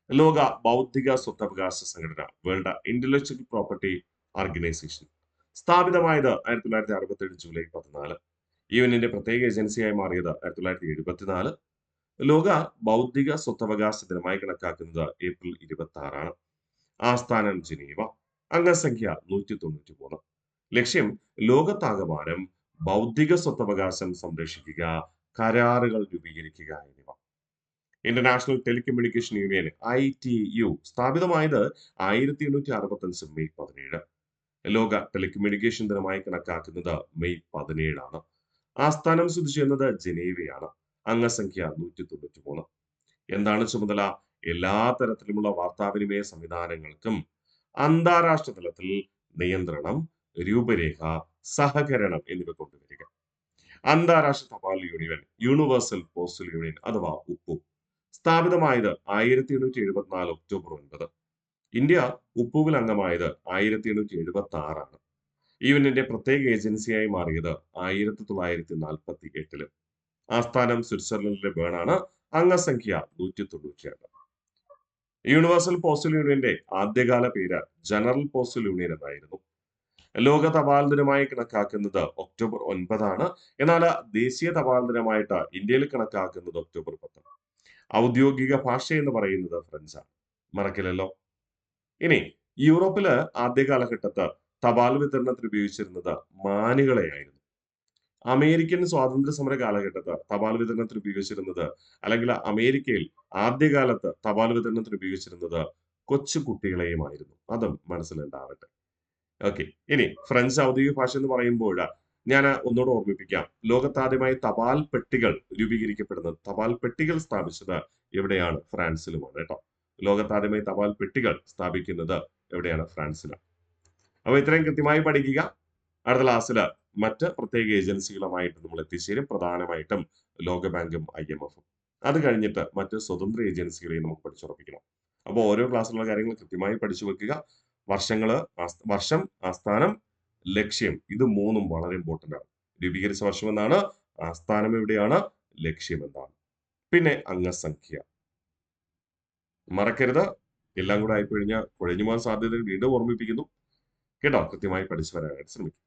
[SPEAKER 1] ലോക ബൗദ്ധിക സ്വത്തവകാശ സംഘടന വേൾഡ് ഇന്റലക്ച്വൽ പ്രോപ്പർട്ടി ഓർഗനൈസേഷൻ സ്ഥാപിതമായത് 1967 ജൂലൈ 14. ഈ യൂണിയന്റെ പ്രത്യേക ഏജൻസിയായി മാറിയത് 1974. ലോക ബൗദ്ധിക സ്വത്തവകാശ ദിനമായി കണക്കാക്കുന്നത് ഏപ്രിൽ 26-ആണ്. ആസ്ഥാനം ജനീവ. അംഗസംഖ്യ 193. ലക്ഷ്യം ലോകത്താകമാനം ബൗദ്ധിക സ്വത്തവകാശം സംരക്ഷിക്കുക, കരാറുകൾ രൂപീകരിക്കുക എന്നിവ. ഇന്റർനാഷണൽ ടെലികമ്മ്യൂണിക്കേഷൻ യൂണിയൻ ITU സ്ഥാപിതമായത് 1865 മെയ് 17. ലോക ടെലികമ്മ്യൂണിക്കേഷൻ ദിനമായി കണക്കാക്കുന്നത് മെയ് 17-ആണ്. ആസ്ഥാനം സ്ഥിതി ചെയ്യുന്നത് ജനീവയാണ്. അംഗസംഖ്യ 193. എന്താണ് ചുമതല? എല്ലാ തരത്തിലുമുള്ള വാർത്താവിനിമയ സംവിധാനങ്ങൾക്കും അന്താരാഷ്ട്ര തലത്തിൽ നിയന്ത്രണം, രൂപരേഖ, സഹകരണം എന്നിവ കൊണ്ടുവരിക. അന്താരാഷ്ട്ര തപാൽ യൂണിയൻ യൂണിവേഴ്സൽ പോസ്റ്റൽ യൂണിയൻ അഥവാ ഉപ്പു സ്ഥാപിതമായത് 1874 ഒക്ടോബർ 9. ഇന്ത്യ ഉപ്പുവിൽ അംഗമായത് 1876-ആണ്. ഈ യൂണിയന്റെ പ്രത്യേക ഏജൻസിയായി മാറിയത് 1948. ആസ്ഥാനം സ്വിറ്റ്സർലൻഡിലെ ബേണാണ്. അംഗസംഖ്യ 192. യൂണിവേഴ്സൽ പോസ്റ്റൽ യൂണിയന്റെ ആദ്യകാല പേര് ജനറൽ പോസ്റ്റൽ യൂണിയൻ എന്നായിരുന്നു. ലോക തപാൽ ദിനമായി കണക്കാക്കുന്നത് ഒക്ടോബർ 9-ആണ്. എന്നാൽ ദേശീയ തപാൽ ദിനമായിട്ട് ഇന്ത്യയിൽ കണക്കാക്കുന്നത് ഒക്ടോബർ 10. ഔദ്യോഗിക ഭാഷ എന്ന് പറയുന്നത് ഫ്രഞ്ചാണ്. മറക്കില്ലല്ലോ. ഇനി യൂറോപ്പില് ആദ്യ കാലഘട്ടത്ത് തപാൽ വിതരണത്തിന് ഉപയോഗിച്ചിരുന്നത് മാനുകളെയായിരുന്നു. അമേരിക്കൻ സ്വാതന്ത്ര്യ സമര കാലഘട്ടത്ത് തപാൽ വിതരണത്തിന് ഉപയോഗിച്ചിരുന്നത്, അല്ലെങ്കിൽ അമേരിക്കയിൽ ആദ്യകാലത്ത് തപാൽ വിതരണത്തിന് ഉപയോഗിച്ചിരുന്നത് കൊച്ചു കുട്ടികളെയുമായിരുന്നു. അതും മനസ്സിലുണ്ടാവട്ടെ. ഓക്കെ. ഇനി ഫ്രഞ്ച് ഔദ്യോഗിക ഭാഷ എന്ന് പറയുമ്പോൾ ഞാൻ ഒന്നുകൂടെ ഓർമ്മിപ്പിക്കാം. ലോകത്താദ്യമായി തപാൽ പെട്ടികൾ രൂപീകരിക്കപ്പെടുന്നത്, തപാൽ പെട്ടികൾ സ്ഥാപിച്ചത് എവിടെയാണ്? ഫ്രാൻസിലുമാണ് കേട്ടോ. ലോകത്താദ്യമായി തപാൽ പെട്ടികൾ സ്ഥാപിക്കുന്നത് എവിടെയാണ്? ഫ്രാൻസിലാണ്. അപ്പൊ ഇത്രയും കൃത്യമായി പഠിക്കുക. അടുത്ത ക്ലാസ്സിൽ മറ്റ് പ്രത്യേക ഏജൻസികളുമായിട്ട് നമ്മൾ എത്തിച്ചേരും. പ്രധാനമായിട്ടും ലോകബാങ്കും IMF-ഉം. അത് കഴിഞ്ഞിട്ട് മറ്റ് സ്വതന്ത്ര ഏജൻസികളെയും നമുക്ക് പഠിച്ചുറപ്പിക്കണം. അപ്പോൾ ഓരോ ക്ലാസ്സിലുള്ള കാര്യങ്ങൾ കൃത്യമായി പഠിച്ചു വെക്കുക. വർഷം, ആസ്ഥാനം, ലക്ഷ്യം, ഇത് മൂന്നും വളരെ ഇമ്പോർട്ടന്റ് ആണ്. രൂപീകരിച്ച വർഷം എന്നാണ്, ആസ്ഥാനം എവിടെയാണ്, ലക്ഷ്യം എന്താണ്, പിന്നെ അംഗസംഖ്യ മറക്കരുത്. എല്ലാം കൂടെ ആയിക്കഴിഞ്ഞാൽ കുഴഞ്ഞു പോകാൻ സാധ്യത വീണ്ടും ഓർമ്മിപ്പിക്കുന്നു കേട്ടോ. കൃത്യമായി പഠിച്ചു വരാനായിട്ട് ശ്രമിക്കും.